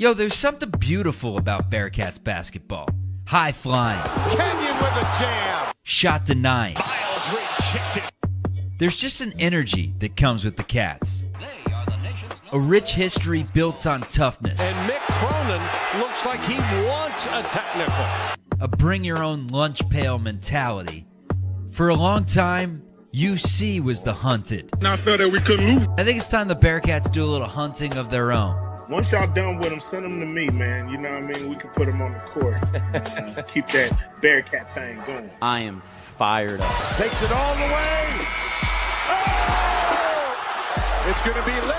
Yo, there's something beautiful about Bearcats basketball. High flying. Kenyon with a jam. Shot denying. Miles rejected. There's just an energy that comes with the Cats. A rich history built on toughness. And Mick Cronin looks like he wants a technical. A bring-your-own-lunch pail mentality. For a long time, UC was the hunted. I felt that we couldn't lose. I think it's time the Bearcats do a little hunting of their own. Once y'all done with them, send them to me, man. You know what I mean? We can put them on the court. Keep that Bearcat thing going. I am fired up. Takes it all the way. Oh! It's going to be Little.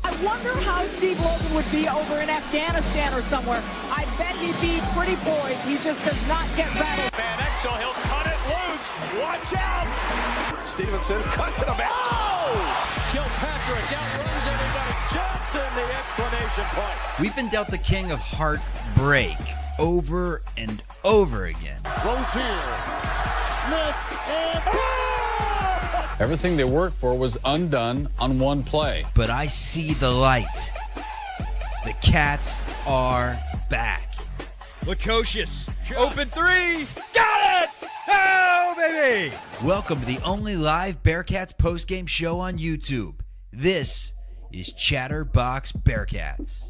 I wonder how Steve Logan would be over in Afghanistan or somewhere. I bet he'd be pretty poised. He just does not get rattled. Van Exel, he'll cut it loose. Watch out. Stevenson cuts it back. Oh! Kilpatrick outruns everybody. Johnson, the exclamation point. We've been dealt the king of heartbreak over and over again. Rozier. Smith and Everything they worked for was undone on one play. But I see the light. The Cats are back. Lukosius, open three, got it! Oh, baby! Welcome to the only live Bearcats postgame show on YouTube. This is Chatterbox Bearcats.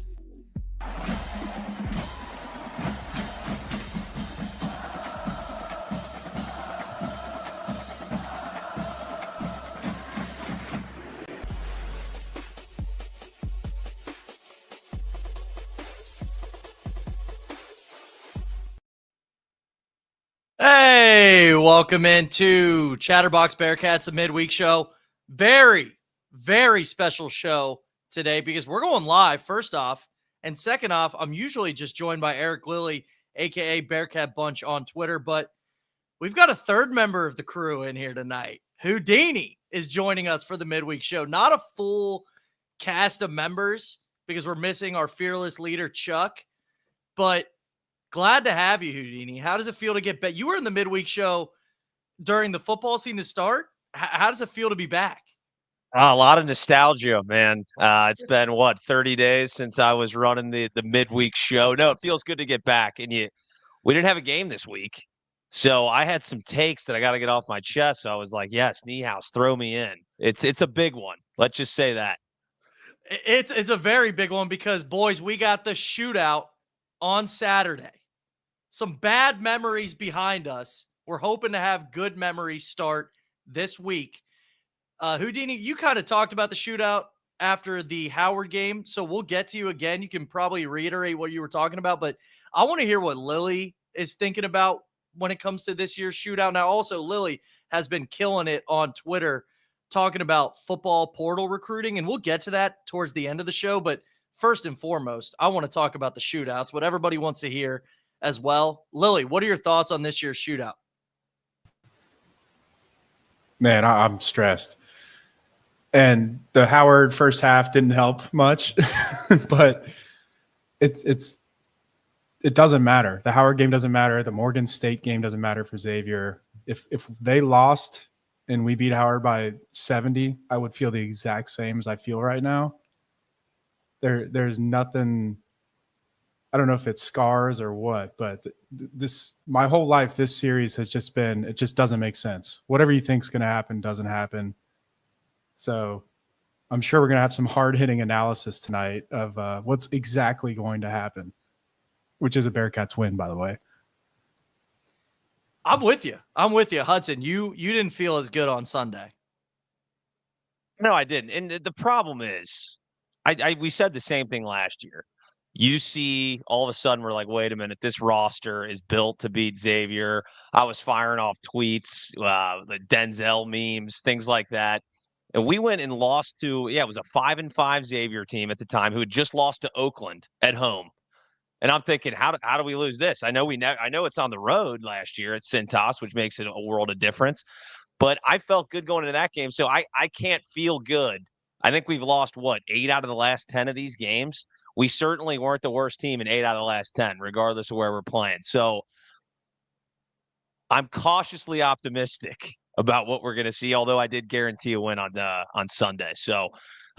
Hey, welcome into Chatterbox Bearcats, the midweek show. Very, very special show today because we're going live, first off. And second off, I'm usually just joined by Eric Lilly, a.k.a. Bearcat Bunch on Twitter. But we've got a third member of the crew in here tonight. Houdini is joining us for the midweek show. Not a full cast of members because we're missing our fearless leader, Chuck. But glad to have you, Houdini. How does it feel to get back? You were in the midweek show during the football season start. How does it feel to be back? A lot of nostalgia, man. It's been, 30 days since I was running the midweek show. No, it feels good to get back. And we didn't have a game this week. So I had some takes that I got to get off my chest. So I was like, yes, Niehaus, throw me in. It's a big one. Let's just say that. It's a very big one because, boys, we got the shootout on Saturday. Some bad memories behind us. We're hoping to have good memories start this week. Houdini, you kind of talked about the shootout after the Howard game, so we'll get to you again. You can probably reiterate what you were talking about, but I want to hear what Lily is thinking about when it comes to this year's shootout. Now, also, Lily has been killing it on Twitter talking about football portal recruiting, and we'll get to that towards the end of the show, but first and foremost, I want to talk about the shootouts, what everybody wants to hear as well. Lily, what are your thoughts on this year's shootout? Man, I'm stressed. And the Howard first half didn't help much, but it doesn't matter. The Howard game doesn't matter. The Morgan State game doesn't matter for Xavier. If they lost and we beat Howard by 70, I would feel the exact same as I feel right now. There's nothing. I don't know if it's scars or what, but my whole life, this series has just been, it just doesn't make sense. Whatever you think is going to happen doesn't happen. So I'm sure we're going to have some hard-hitting analysis tonight of what's exactly going to happen, which is a Bearcats win, by the way. I'm with you. Hudson. You didn't feel as good on Sunday. No, I didn't. And the problem is, we said the same thing last year. You see, all of a sudden, we're like, wait a minute, this roster is built to beat Xavier. I was firing off tweets, the Denzel memes, things like that. And we went and lost to, it was a 5-5 Xavier team at the time who had just lost to Oakland at home. And I'm thinking, how do we lose this? I know it's on the road last year at Cintas, which makes it a world of difference. But I felt good going into that game, so I can't feel good. I think we've lost, 8 out of the last 10 of these games. We certainly weren't the worst team in 8 out of the last 10, regardless of where we're playing. So I'm cautiously optimistic about what we're going to see, although I did guarantee a win on Sunday. So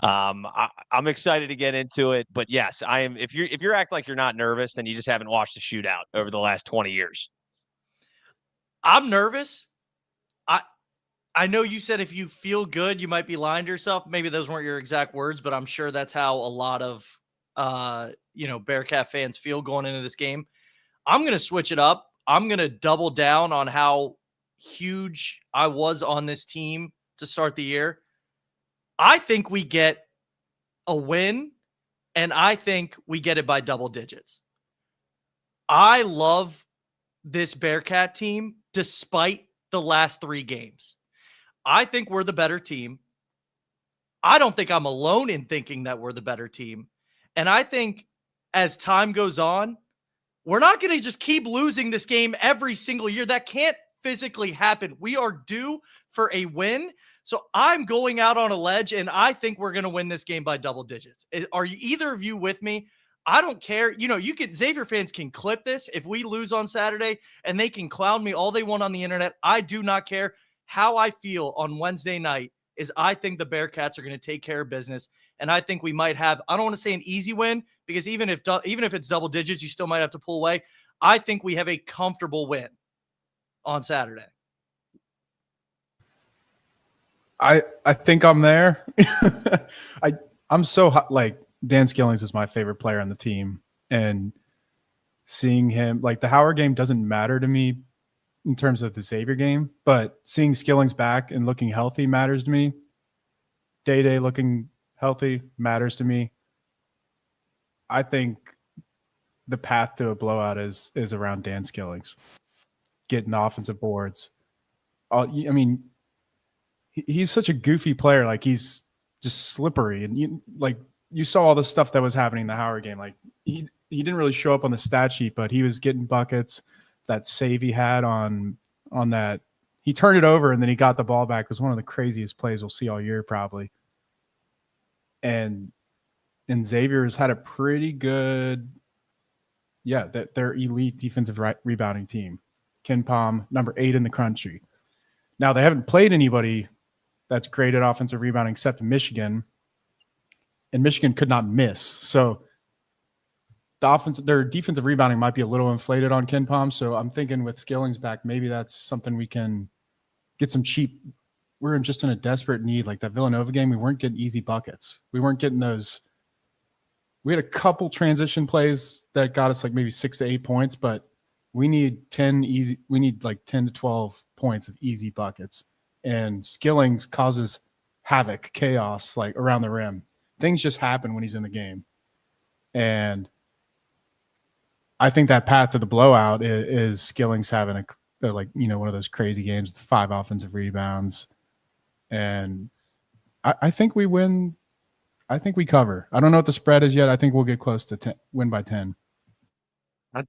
I'm excited to get into it. But yes, I am. If you're acting like you're not nervous, then you just haven't watched the shootout over the last 20 years. I'm nervous. I know you said if you feel good, you might be lying to yourself. Maybe those weren't your exact words, but I'm sure that's how a lot of Bearcat fans feel going into this game. I'm going to switch it up. I'm going to double down on how huge I was on this team to start the year. I think we get a win, and I think we get it by double digits. I love this Bearcat team despite the last 3 games. I think we're the better team. I don't think I'm alone in thinking that we're the better team. And I think as time goes on, we're not going to just keep losing this game every single year. That can't physically happen. We are due for a win. So I'm going out on a ledge, and I think we're going to win this game by double digits. Are you either of you with me? I don't care. Xavier fans can clip this if we lose on Saturday, and they can clown me all they want on the internet. I do not care. How I feel on Wednesday night is I think the Bearcats are going to take care of business, and I think we might have, I don't want to say an easy win, because even if it's double digits, you still might have to pull away. I think we have a comfortable win on Saturday. I think I'm there. I'm so hot. Like, Dan Skillings is my favorite player on the team, and seeing him, like, the Howard game doesn't matter to me in terms of the Xavier game, but seeing Skillings back and looking healthy matters to me. Day looking healthy matters to me. I think the path to a blowout is around Dan Skillings getting the offensive boards. He's such a goofy player. Like, he's just slippery, and you saw all the stuff that was happening in the Howard game. Like, he didn't really show up on the stat sheet, but he was getting buckets. That save he had on that, he turned it over and then he got the ball back. It was one of the craziest plays we'll see all year probably. And Xavier's had a pretty good, they're elite defensive rebounding team. KenPom, number 8 in the country. Now, they haven't played anybody that's great at offensive rebounding except Michigan, and Michigan could not miss. So their defensive rebounding might be a little inflated on KenPom. So I'm thinking with Skillings back, maybe that's something we can get some cheap. We're just in a desperate need. Like that Villanova game, we weren't getting easy buckets. We weren't getting those. We had a couple transition plays that got us like maybe 6 to 8 points, but we need 10 easy. We need like 10 to 12 points of easy buckets. And Skillings causes havoc, chaos, like around the rim. Things just happen when he's in the game. And I think that path to the blowout is Skillings having one of those crazy games with 5 offensive rebounds. And I think we win. I think we cover. I don't know what the spread is yet. I think we'll get close to 10, win by 10.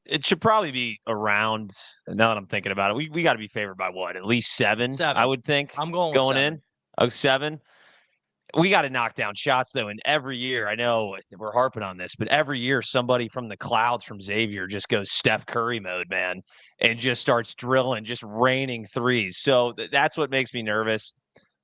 It should probably be around, now that I'm thinking about it, we got to be favored by what? At least 7, I would think. I'm going in. Oh, 7. We got to knock down shots, though. And every year, I know we're harping on this, but every year somebody from the clouds from Xavier just goes Steph Curry mode, man, and just starts drilling, just raining threes. So that's what makes me nervous.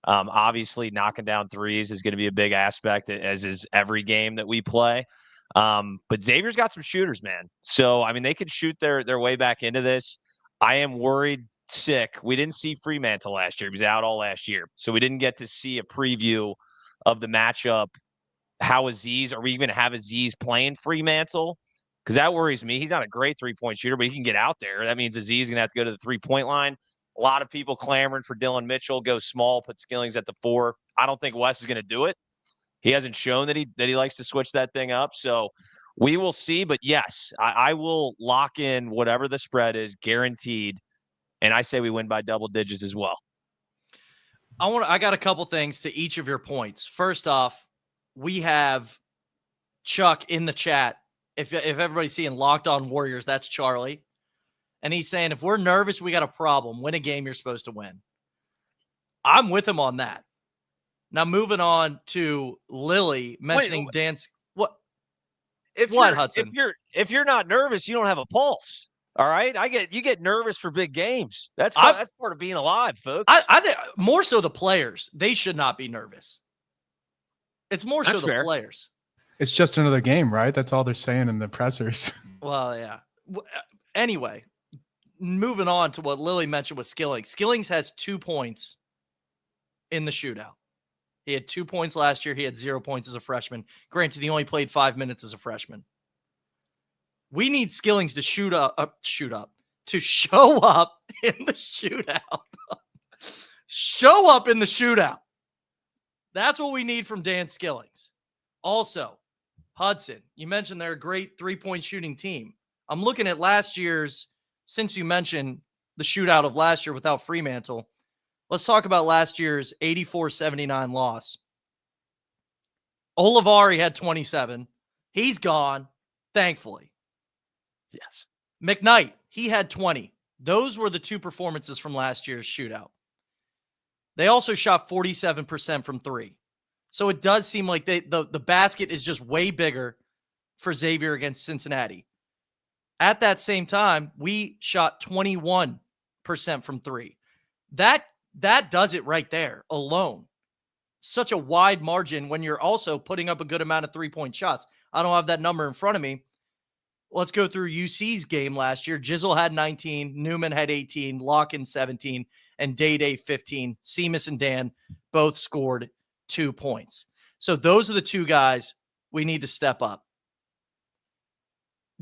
Obviously, knocking down threes is going to be a big aspect, as is every game that we play. But Xavier's got some shooters, man. So, I mean, they could shoot their way back into this. I am worried sick. We didn't see Fremantle last year. He was out all last year. So we didn't get to see a preview of the matchup. How Aziz, are we even have Aziz playing Fremantle? Because that worries me. He's not a great three-point shooter, but he can get out there. That means Aziz is going to have to go to the three-point line. A lot of people clamoring for Dylan Mitchell, go small, put Skillings at the 4. I don't think Wes is going to do it. He hasn't shown that he likes to switch that thing up. So we will see. But yes, I will lock in whatever the spread is, guaranteed. And I say we win by double digits as well. I got a couple things to each of your points. First off, we have Chuck in the chat. If everybody's seeing Locked On Warriors, that's Charlie. And he's saying, if we're nervous, we got a problem. Win a game you're supposed to win. I'm with him on that. Now, moving on to Lily mentioning dance. What? Hudson? If you're not nervous, you don't have a pulse. All right, you get nervous for big games. That's part of being alive, folks. I think more so the players. They should not be nervous. It's more so the players. It's just another game, right? That's all they're saying in the pressers. Well, yeah. Anyway, moving on to what Lily mentioned with Skillings. Skillings has 2 points in the shootout. He had 2 points last year. He had 0 points as a freshman. Granted, he only played 5 minutes as a freshman. We need Skillings to show up in the shootout. Show up in the shootout. That's what we need from Dan Skillings. Also, Hudson, you mentioned they're a great 3-point shooting team. I'm looking at last year's, since you mentioned the shootout of last year without Fremantle, let's talk about last year's 84-79 loss. Olivari had 27. He's gone, thankfully. Yes. McKnight, he had 20. Those were the 2 performances from last year's shootout. They also shot 47% from 3. So it does seem like the basket is just way bigger for Xavier against Cincinnati. At that same time, we shot 21% from 3. That does it right there alone. Such a wide margin when you're also putting up a good amount of 3-point shots. I don't have that number in front of me. Let's go through UC's game last year. Jizzle had 19, Newman had 18, Locken 17, and Day 15. Seamus and Dan both scored 2 points. So those are the 2 guys we need to step up.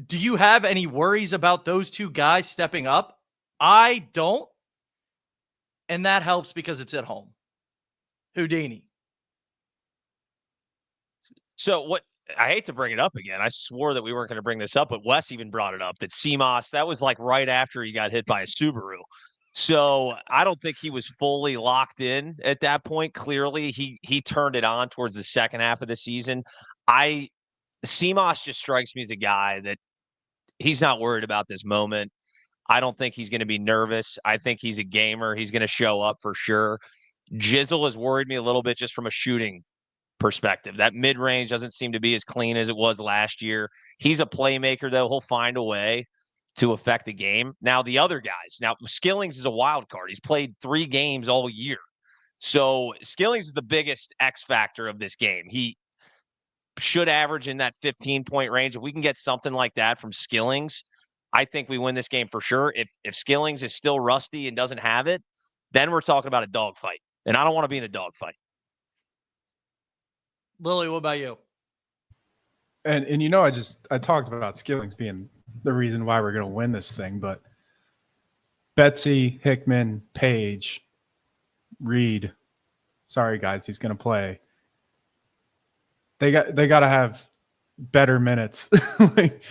Do you have any worries about those 2 guys stepping up? I don't. And that helps because it's at home. Houdini. So what? I hate to bring it up again. I swore that we weren't going to bring this up, but Wes even brought it up that Seamus, that was like right after he got hit by a Subaru. So I don't think he was fully locked in at that point. Clearly, he turned it on towards the second half of the season. Seamus just strikes me as a guy that he's not worried about this moment. I don't think he's going to be nervous. I think he's a gamer. He's going to show up for sure. Jizzle has worried me a little bit just from a shooting perspective. That mid-range doesn't seem to be as clean as it was last year. He's a playmaker, though. He'll find a way to affect the game. Now, the other guys. Now, Skillings is a wild card. He's played 3 games all year. So Skillings is the biggest X factor of this game. He should average in that 15-point range. If we can get something like that from Skillings, I think we win this game for sure. If Skillings is still rusty and doesn't have it, then we're talking about a dogfight. And I don't want to be in a dogfight. Lily, what about you? And I talked about Skillings being the reason why we're going to win this thing, but Betsy, Hickman, Page, Reed, sorry guys, he's going to play. They got to have better minutes. Like,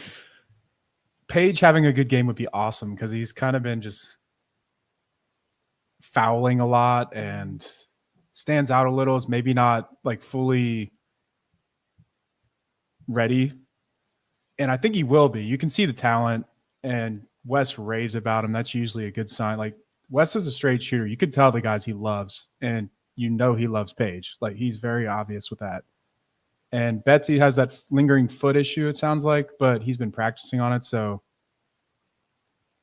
Page having a good game would be awesome because he's kind of been just fouling a lot and stands out a little. Is maybe not like fully ready. And I think he will be. You can see the talent, and Wes raves about him. That's usually a good sign. Like, Wes is a straight shooter. You can tell the guys he loves, and he loves Page. Like, he's very obvious with that. And Betsy has that lingering foot issue, it sounds like, but he's been practicing on it. So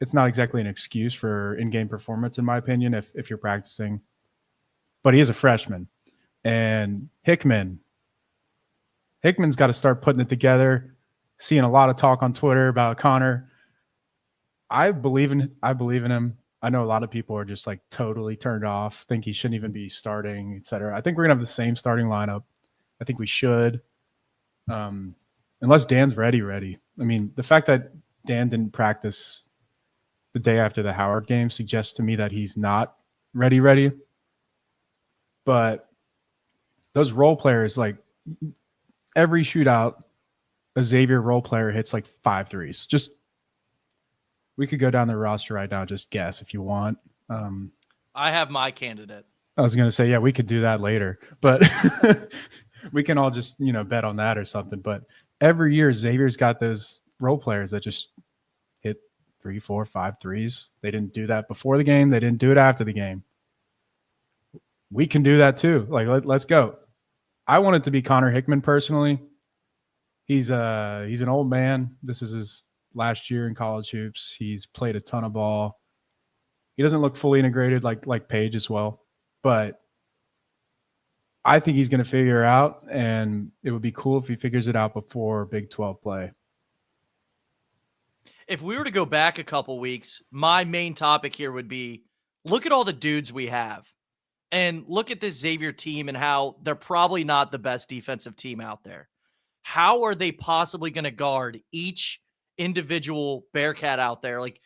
it's not exactly an excuse for in-game performance, in my opinion, if you're practicing. But he is a freshman. And Hickman's got to start putting it together. Seeing a lot of talk on Twitter about Connor. I believe in him. I know a lot of people are just like totally turned off, think he shouldn't even be starting, etc. I think we're going to have the same starting lineup. I think we should. Unless Dan's ready. I mean, the fact that Dan didn't practice the day after the Howard game suggests to me that he's not ready. But those role players, like every shootout, a Xavier role player hits like 5 threes. Just, we could go down the roster right now, just guess if you want. I have my candidate. I was going to say, yeah, we could do that later, but we can all just, bet on that or something. But every year, Xavier's got those role players that just hit 3, 4, 5 threes. They didn't do that before the game. They didn't do it after the game. We can do that too. Like, let's go. I want it to be Connor Hickman personally. He's an old man. This is last year in college hoops. He's played a ton of ball. He doesn't look fully integrated like Page as well, but I think he's going to figure it out, and it would be cool if he figures it out before Big 12 play. If we were to go back a couple weeks, my main topic here would be look at all the dudes we have and look at this Xavier team and how they're probably not the best defensive team out there. How are they possibly going to guard each individual Bearcat out there? Like,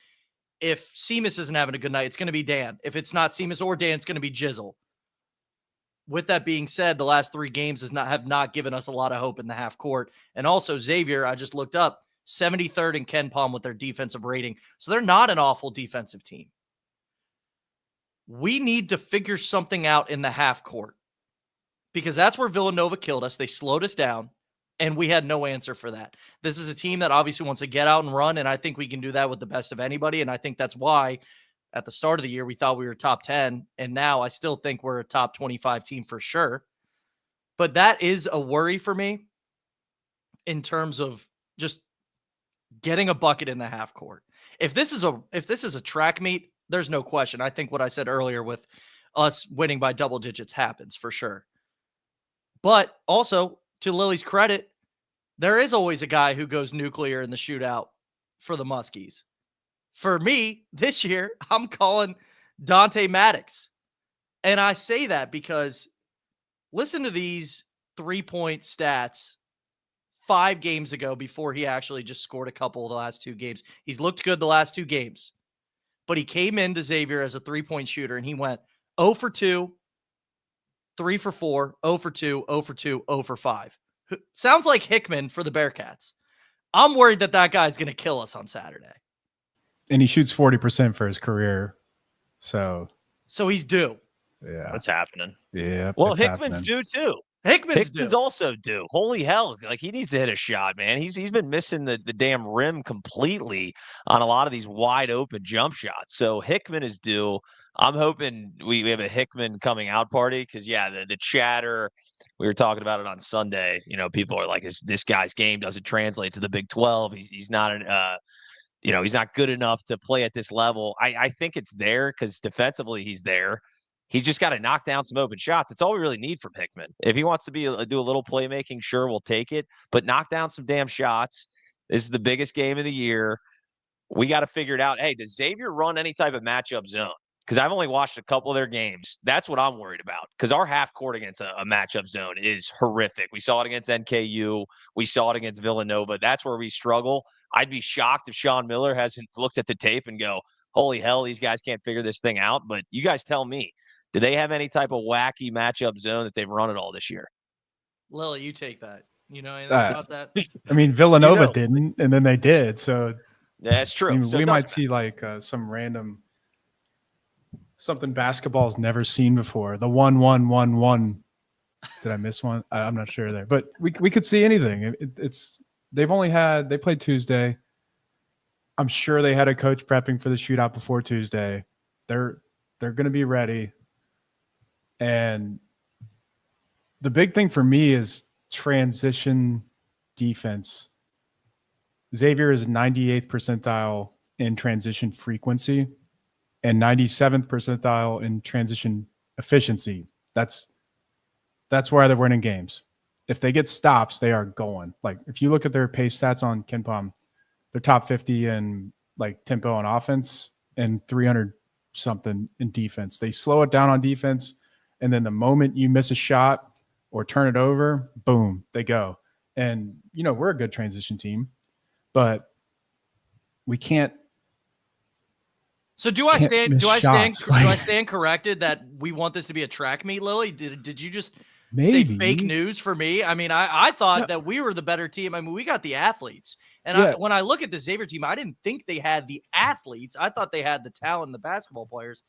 if Seamus isn't having a good night, it's going to be Dan. If it's not Seamus or Dan, it's going to be Jizzle. With that being said, the last 3 games have not given us a lot of hope in the half court. And also Xavier, I just looked up, 73rd in Ken Palm with their defensive rating. So they're not an awful defensive team. We need to figure something out in the half court because that's where Villanova killed us. They slowed us down, and we had no answer for that. This is a team that obviously wants to get out and run, and I think we can do that with the best of anybody, and I think that's why at the start of the year we thought we were top 10, and now I still think we're a top 25 team for sure. But that is a worry for me in terms of just getting a bucket in the half court. If this is a track meet, there's no question. I think what I said earlier with us winning by double digits happens for sure. But also, to Lily's credit, there is always a guy who goes nuclear in the shootout for the Muskies. For me, this year, I'm calling Dante Maddox. And I say that because listen to these 3-point stats 5 games ago before he actually just scored a couple of the last 2 games. He's looked good the last 2 games. But he came into Xavier as a 3-point shooter, and he went 0 for 2, 3 for 4, 0 for 2, 0 for 2, 0 for 5. Sounds like Hickman for the Bearcats. I'm worried that guy's going to kill us on Saturday. And he shoots 40% for his career. So he's due. Yeah. What's happening? Yeah. Well, Hickman's due too. Hickman's also due. Holy hell. Like, he needs to hit a shot, man. He's been missing the damn rim completely on a lot of these wide open jump shots. So Hickman is due. I'm hoping we have a Hickman coming out party because, yeah, the chatter, we were talking about it on Sunday. You know, people are like, this guy's game doesn't translate to the Big 12. He's not he's not good enough to play at this level. I think it's there because defensively he's there. He's just got to knock down some open shots. That's all we really need from Hickman. If he wants to do a little playmaking, sure, we'll take it. But knock down some damn shots. This is the biggest game of the year. We got to figure it out. Hey, does Xavier run any type of matchup zone? Because I've only watched a couple of their games. That's what I'm worried about. Because our half court against a matchup zone is horrific. We saw it against NKU. We saw it against Villanova. That's where we struggle. I'd be shocked if Sean Miller hasn't looked at the tape and go, holy hell, these guys can't figure this thing out. But you guys tell me. Do they have any type of wacky matchup zone that they've run at all this year? Lily, you take that. You know anything about that? I mean, Villanova didn't, and then they did. So that's true. I mean, so we might see like some random something basketball's never seen before. The 1-1-1-1. Did I miss one? I'm not sure there, but we could see anything. They played Tuesday. I'm sure they had a coach prepping for the shootout before Tuesday. They're going to be ready. And the big thing for me is transition defense. Xavier is 98th percentile in transition frequency and 97th percentile in transition efficiency. That's why they're winning games. If they get stops, they are going. Like, if you look at their pace stats on KenPom, they're top 50 in like tempo on offense and 300 something in defense. They slow it down on defense, and then the moment you miss a shot or turn it over, boom, they go. And we're a good transition team, but we can't. So do I stand corrected that we want this to be a track meet, Lily? Did you just say fake news for me? I mean, I thought that we were the better team. I mean, we got the athletes. And when I look at the Xavier team, I didn't think they had the athletes. I thought they had the talent, the basketball players.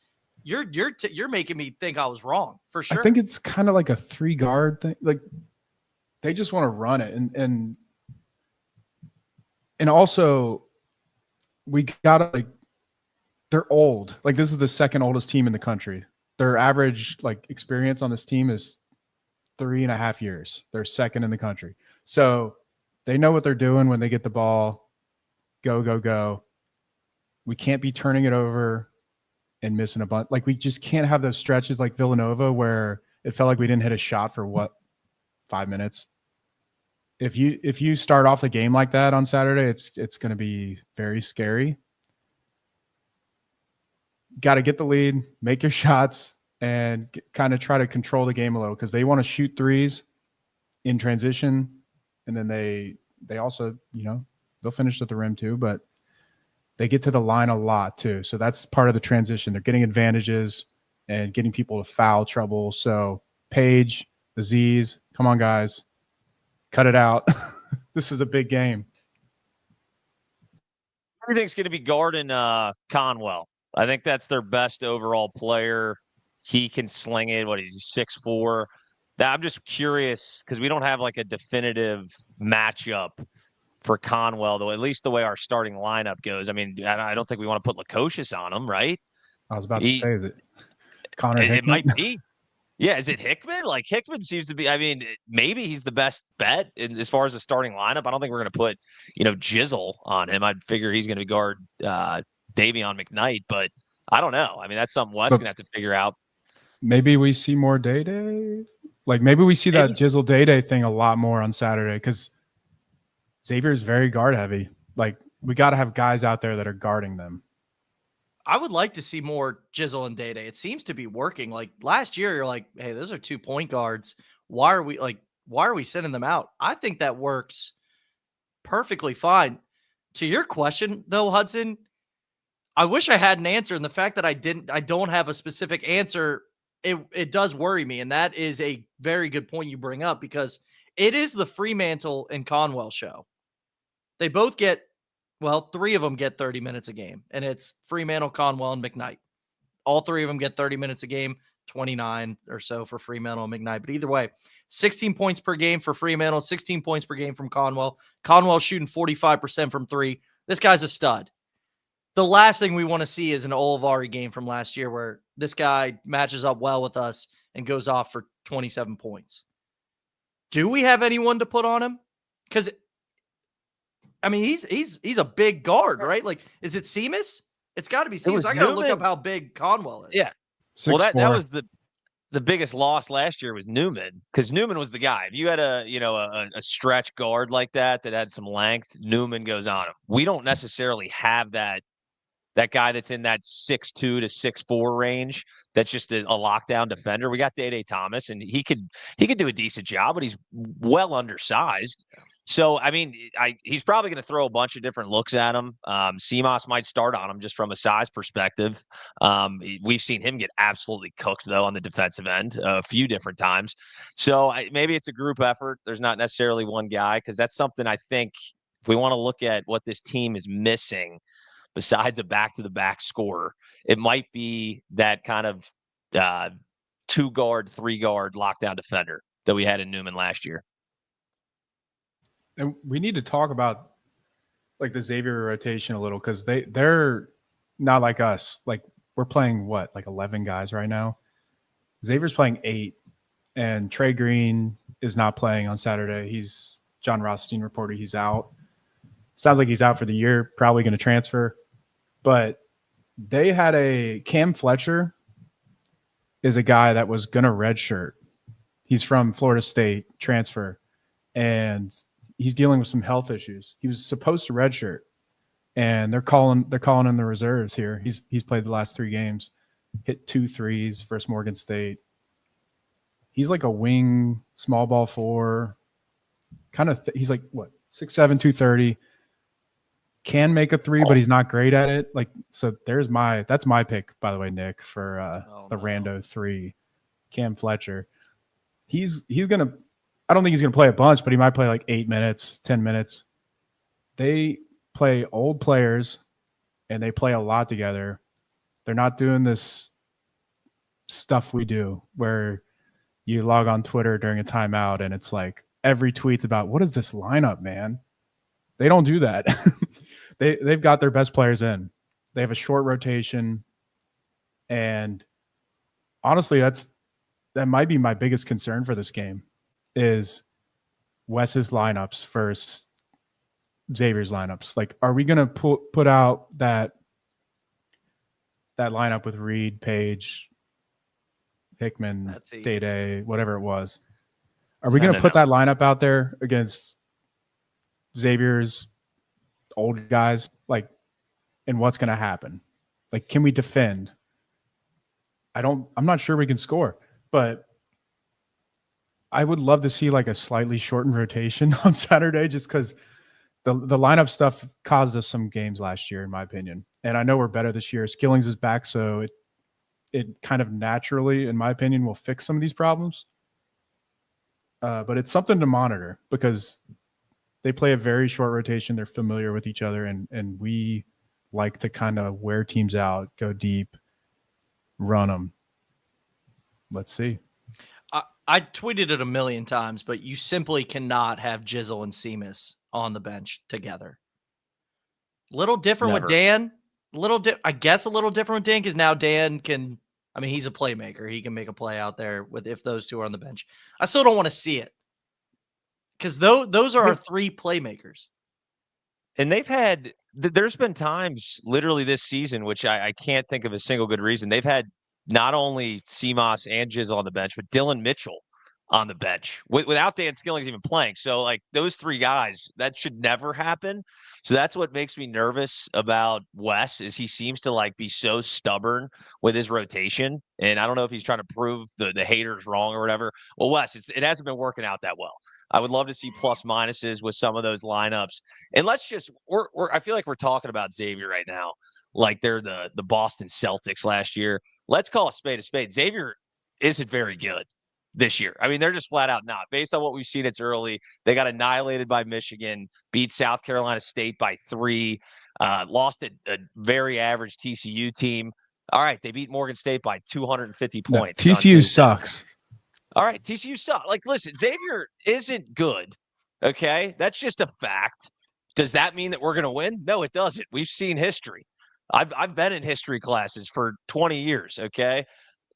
You're making me think I was wrong for sure. I think it's kind of like a 3-guard thing. Like, they just want to run it, and also we gotta, like, they're old. Like, this is the second oldest team in the country. Their average experience on this team is 3.5 years. They're second in the country, so they know what they're doing when they get the ball. go, go, go. We can't be turning it over and missing a bunch. Like, we just can't have those stretches like Villanova where it felt like we didn't hit a shot for 5 minutes. If you start off the game like that on Saturday, it's going to be very scary. Got to get the lead, make your shots, and kind of try to control the game a little, because they want to shoot threes in transition, and then they also, they'll finish at the rim too, but they get to the line a lot too. So that's part of the transition. They're getting advantages and getting people to foul trouble. So Paige, the Z's, come on guys, cut it out. This is a big game. Everything's going to be guarding Conwell. I think that's their best overall player. He can sling it. What is he, 6'4"? I'm just curious because we don't have like a definitive matchup for Conwell, though, at least the way our starting lineup goes. I mean, I don't think we want to put Lukosius on him, right? I was about to say, is it Connor Hickman? It might be. Yeah, is it Hickman? Like, Hickman seems to be, I mean, maybe he's the best bet as far as the starting lineup. I don't think we're going to put, Jizzle on him. I'd figure he's going to guard Davion McKnight, but I don't know. I mean, that's something Wes going to have to figure out. Maybe we see more Day. Like, maybe we see that Jizzle Day thing a lot more on Saturday, because Xavier is very guard heavy. Like, we got to have guys out there that are guarding them. I would like to see more Jizzle and Day. It seems to be working. Like last year, you're like, hey, those are 2 point guards. Why are we sending them out? I think that works perfectly fine. To your question, though, Hudson, I wish I had an answer. And the fact that I don't have a specific answer, it does worry me. And that is a very good point you bring up, because it is the Fremantle and Conwell show. They both get, 3 of them get 30 minutes a game, and it's Fremantle, Conwell, and McKnight. All 3 of them get 30 minutes a game, 29 or so for Fremantle and McKnight. But either way, 16 points per game for Fremantle, 16 points per game from Conwell. Conwell shooting 45% from 3. This guy's a stud. The last thing we want to see is an Olivari game from last year where this guy matches up well with us and goes off for 27 points. Do we have anyone to put on him? Because I mean, he's a big guard, right? Like, is it Seamus? It's got to be Seamus. I got to look up how big Conwell is. Yeah. 6'4". Well, that was the biggest loss last year was Newman, because Newman was the guy. If you had a stretch guard like that had some length, Newman goes on him. We don't necessarily have that guy that's in that 6'2" to 6'4" range. That's just a lockdown defender. We got Day Thomas, and he could do a decent job, but he's well undersized. So, I mean, he's probably going to throw a bunch of different looks at him. Seamus might start on him just from a size perspective. We've seen him get absolutely cooked, though, on the defensive end a few different times. So maybe it's a group effort. There's not necessarily one guy, because that's something I think if we want to look at what this team is missing, besides a back-to-the-back scorer, it might be that kind of 2-guard, 3-guard lockdown defender that we had in Newman last year. And we need to talk about like the Xavier rotation a little, because they're not like us. Like, we're playing like 11 guys right now. Xavier's playing 8, and Trey Green is not playing on Saturday. John Rothstein reported he's out. Sounds like he's out for the year, probably going to transfer. But they had Cam Fletcher is a guy that was going to redshirt. He's from Florida State, transfer, and he's dealing with some health issues. He was supposed to redshirt, and they're calling in the reserves here. He's played the last 3 games, hit 2 threes versus Morgan State. He's like a wing, small ball 4, kind of. He's like 6'7", 230. Can make a 3, but he's not great at it. Like, so that's my pick, by the way, Nick, for rando 3, Cam Fletcher. He's gonna. I don't think he's gonna play a bunch, but he might play like 8 minutes, 10 minutes. They play old players, and they play a lot together. They're not doing this stuff we do, where you log on Twitter during a timeout and it's like every tweet's about what is this lineup, man. They don't do that. They've got their best players in. They have a short rotation, and honestly, that might be my biggest concern for this game is Wes's lineups versus Xavier's lineups. Like, are we going to put out that lineup with Reed, Page, Hickman, Day, whatever it was? Are we going to put that lineup out there against Xavier's old guys? Like, and what's going to happen? Like, can we defend? I'm not sure we can score, but I would love to see like a slightly shortened rotation on Saturday, just because the lineup stuff caused us some games last year, in my opinion. And I know we're better this year. Skillings is back, so it kind of naturally, in my opinion, will fix some of these problems. But it's something to monitor because they play a very short rotation. They're familiar with each other, and we like to kind of wear teams out, go deep, run them. Let's see. I tweeted it a million times, but you simply cannot have Jizzle and Seamus on the bench together. Little different with Dan. I guess a little different with Dan because now Dan can. I mean, he's a playmaker. He can make a play out there if those two are on the bench. I still don't want to see it because those are our three playmakers. And there's been times literally this season, which I can't think of a single good reason. They've had not only Seamus and Jizzle on the bench, but Dylan Mitchell on the bench without Dan Skillings even playing. So like those three guys, that should never happen. So that's what makes me nervous about Wes is he seems to like be so stubborn with his rotation. And I don't know if he's trying to prove the haters wrong or whatever. Well, Wes, it hasn't been working out that well. I would love to see plus minuses with some of those lineups. And let's just I feel like we're talking about Xavier right now, like they're the Boston Celtics last year. Let's call a spade a spade. Xavier isn't very good this year. I mean, they're just flat out not. Based on what we've seen, it's early. They got annihilated by Michigan, beat South Carolina State by 3, lost a very average TCU team. All right, they beat Morgan State by 250 points. No, TCU sucks. All right, TCU sucks. Like, listen, Xavier isn't good, okay? That's just a fact. Does that mean that we're going to win? No, it doesn't. We've seen history. I've been in history classes for 20 years, okay?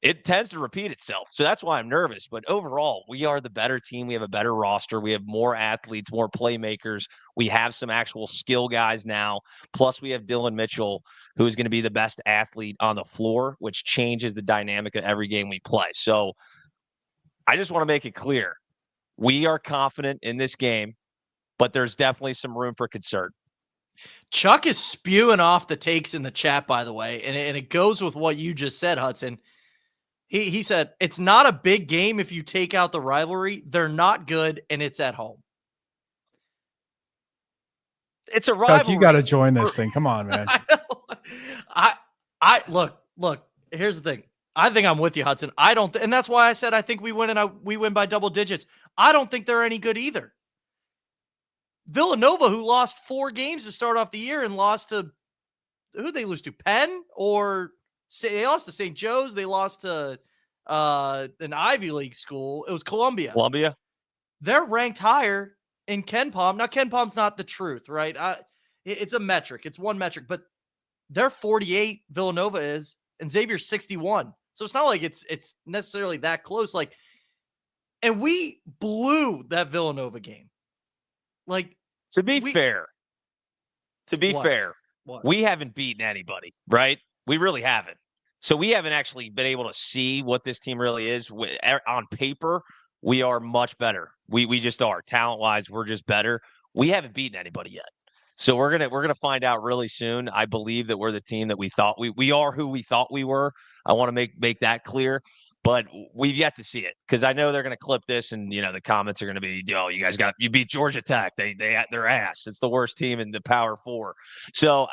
It tends to repeat itself. So that's why I'm nervous. But overall, we are the better team. We have a better roster. We have more athletes, more playmakers. We have some actual skill guys now. Plus, we have Dylan Mitchell, who is going to be the best athlete on the floor, which changes the dynamic of every game we play. So I just want to make it clear. We are confident in this game, but there's definitely some room for concern. Chuck is spewing off the takes in the chat, by the way, and it goes with what you just said, Hudson. He said, it's not a big game if you take out the rivalry. They're not good, and it's at home. It's a rivalry. Chuck, you got to join this thing. Come on, man. I look, here's the thing. I think I'm with you, Hudson. I don't, and that's why I said I think we win, and we win by double digits. I don't think they're any good either. Villanova, who lost 4 games to start off the year and lost to, who'd they lose to? Penn? Or they lost to St. Joe's. They lost to an Ivy League school. It was Columbia. They're ranked higher in KenPom. Now, KenPom's not the truth, right? It's a metric. It's one metric, but they're 48, Villanova is, and Xavier's 61. So it's not like it's necessarily that close. Like, and we blew that Villanova game. Like, to be fair, What? We haven't beaten anybody, right? We really haven't. So we haven't actually been able to see what this team really is. On paper, we are much better. We just are. Talent-wise, we're just better. We haven't beaten anybody yet. So we're gonna find out really soon. I believe that we're the team that we thought we are who we thought we were. I want to make that clear. But we've yet to see it because I know they're going to clip this, and the comments are going to be, you guys you beat Georgia Tech. They're ass. It's the worst team in the Power 4. So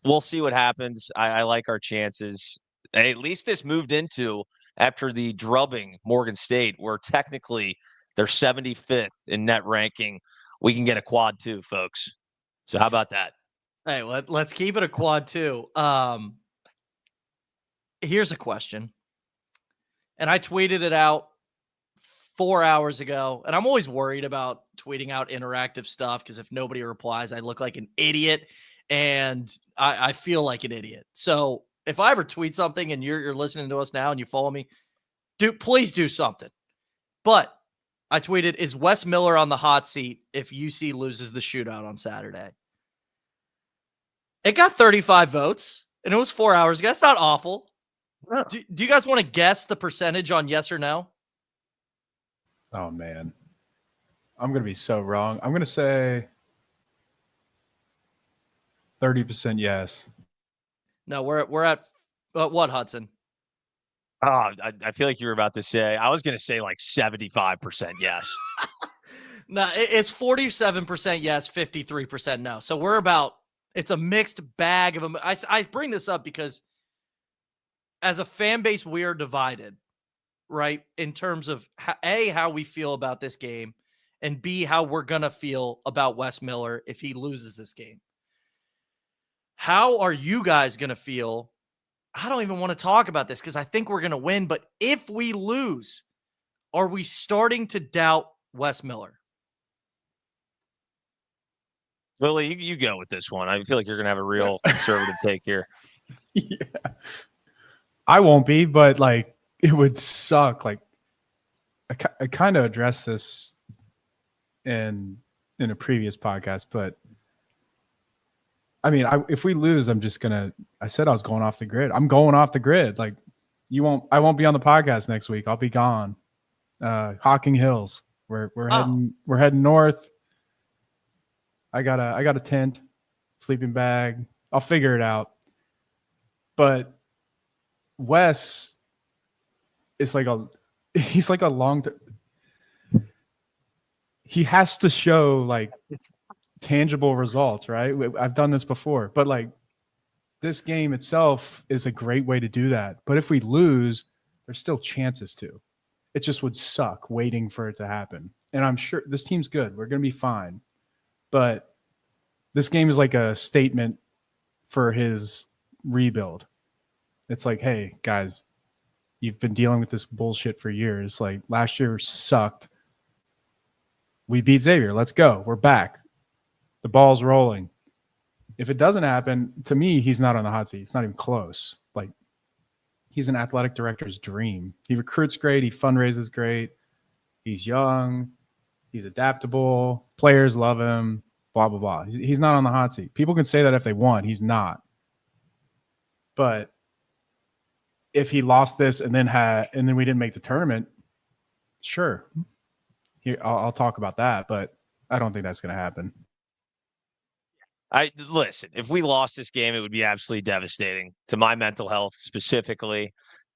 we'll see what happens. I like our chances. At least this moved into after the drubbing Morgan State, where technically they're 75th in net ranking. We can get a quad 2, folks. So how about that? Hey, let's keep it a quad 2. Here's a question. And I tweeted it out 4 hours ago. And I'm always worried about tweeting out interactive stuff because if nobody replies, I look like an idiot. And I feel like an idiot. So if I ever tweet something and you're listening to us now and you follow me, please do something. But I tweeted, is Wes Miller on the hot seat if UC loses the shootout on Saturday? It got 35 votes, and it was 4 hours ago. That's not awful. No. Do you guys want to guess the percentage on yes or no? Oh, man. I'm going to be so wrong. I'm going to say 30% yes. No, we're at what, Hudson? Oh, I feel like you were about to say, I was going to say like 75% yes. No, it's 47% yes, 53% no. So we're about, it's a mixed bag of them. I bring this up because as a fan base, we are divided, right? In terms of A, how we feel about this game, and B, how we're going to feel about Wes Miller if he loses this game. How are you guys going to feel? I don't even want to talk about this because I think we're going to win. But if we lose, are we starting to doubt Wes Miller? Willie, you go with this one. I feel like you're going to have a real conservative take here. Yeah. I won't be, but like it would suck. Like I kind of addressed this in a previous podcast, but I mean, if we lose, I said I was going off the grid. I'm going off the grid. Like I won't be on the podcast next week. I'll be gone. Hocking Hills. We're heading north. I got a tent, sleeping bag. I'll figure it out. But Wes is he's like a long he has to show like tangible results, right? I've done this before, but like this game itself is a great way to do that. But if we lose, there's still chances to. It just would suck waiting for it to happen. And I'm sure this team's good. We're going to be fine. But this game is like a statement for his rebuild. It's like, hey, guys, you've been dealing with this bullshit for years. Like last year sucked. We beat Xavier. Let's go. We're back. The ball's rolling. If it doesn't happen, to me, he's not on the hot seat. It's not even close. Like, he's an athletic director's dream. He recruits great. He fundraises great. He's young. He's adaptable. Players love him. Blah, blah, blah. He's not on the hot seat. People can say that if they want. He's not. But if he lost this and then we didn't make the tournament, sure. I'll talk about that, but I don't think that's going to happen. Listen, if we lost this game, it would be absolutely devastating to my mental health specifically.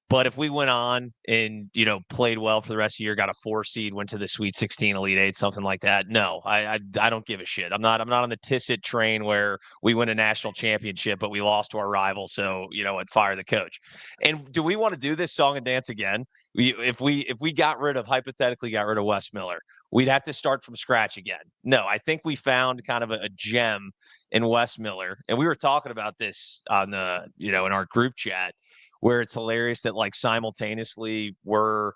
But if we went on and, played well for the rest of the year, got a 4 seed, went to the Sweet 16, Elite 8, something like that, no, I don't give a shit. I'm not on the Tissot train where we win a national championship, but we lost to our rival. So, fire the coach. And do we want to do this song and dance again? If we hypothetically got rid of Wes Miller, we'd have to start from scratch again. No, I think we found kind of a gem in Wes Miller. And we were talking about this on the, in our group chat, where it's hilarious that like simultaneously we're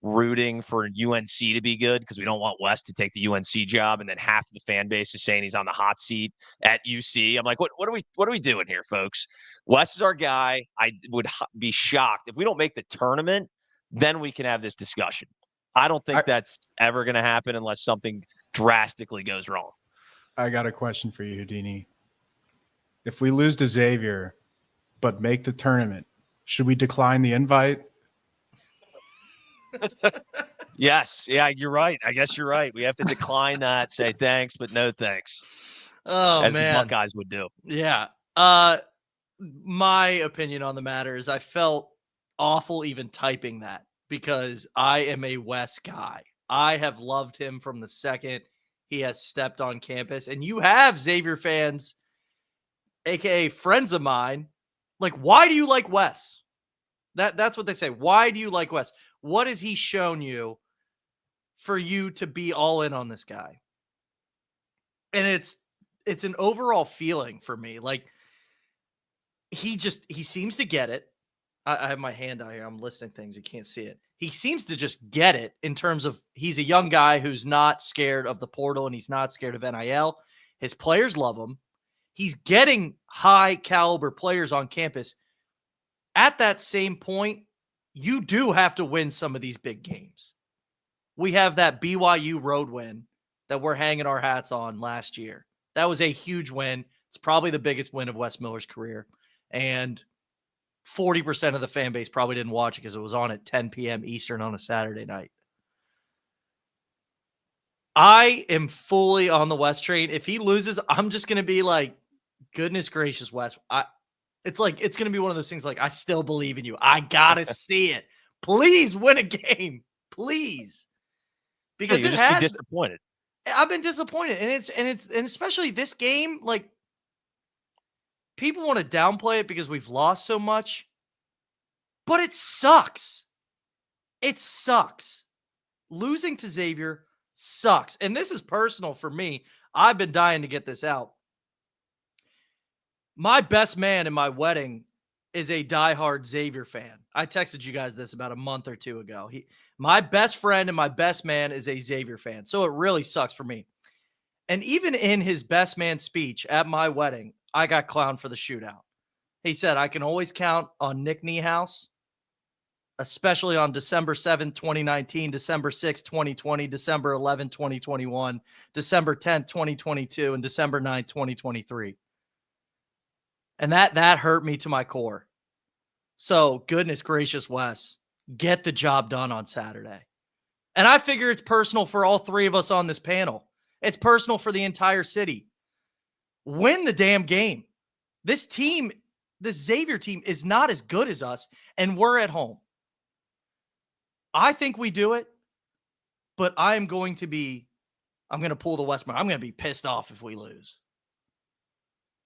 rooting for UNC to be good because we don't want Wes to take the UNC job, and then half of the fan base is saying he's on the hot seat at UC. I'm like, what are we doing here, folks? Wes is our guy. I would be shocked if we don't make the tournament. Then we can have this discussion. I don't think that's ever going to happen unless something drastically goes wrong. I got a question for you, Houdini. If we lose to Xavier but make the tournament, should we decline the invite? Yes. Yeah, you're right. I guess you're right. We have to decline that, say thanks, but no thanks. Oh, as man. the Buckeyes would do. Yeah. My opinion on the matter is I felt awful even typing that because I am a Wes guy. I have loved him from the second he has stepped on campus. And you have Xavier fans, aka friends of mine, like, why do you like Wes? That's what they say. Why do you like Wes? What has he shown you for you to be all in on this guy? And it's an overall feeling for me. Like he seems to get it. I have my hand out here. I'm listing things. You can't see it. He seems to just get it in terms of he's a young guy who's not scared of the portal and he's not scared of NIL. His players love him. He's getting high caliber players on campus. At that same point, you do have to win some of these big games. we have that BYU road win that we're hanging our hats on last year. That was a huge win. It's probably the biggest win of Wes Miller's career. And 40% of the fan base probably didn't watch it because it was on at 10 p.m. Eastern on a Saturday night. I am fully on the Wes train. If he loses, I'm just going to be like, goodness gracious, Wes. It's going to be one of those things like, I still believe in you. I got to see it. Please win a game. Please. Because you'll just be disappointed. I've been disappointed. And especially this game, like, people want to downplay it because we've lost so much, but it sucks. It sucks. Losing to Xavier sucks. And this is personal for me. I've been dying to get this out. My best man in my wedding is a diehard Xavier fan. I texted you guys this about a month or two ago. My best friend and my best man is a Xavier fan. So it really sucks for me. And even in his best man speech at my wedding, I got clowned for the shootout. He said, I can always count on Nick Niehaus, especially on December 7th, 2019, December 6th, 2020, December 11th, 2021, December 10th, 2022, and December 9th, 2023. And that hurt me to my core. So, goodness gracious, Wes, get the job done on Saturday. And I figure it's personal for all three of us on this panel. It's personal for the entire city. Win the damn game. This team, the Xavier team, is not as good as us, and we're at home. I think we do it, but I'm going to pull the Westmore. I'm going to be pissed off if we lose.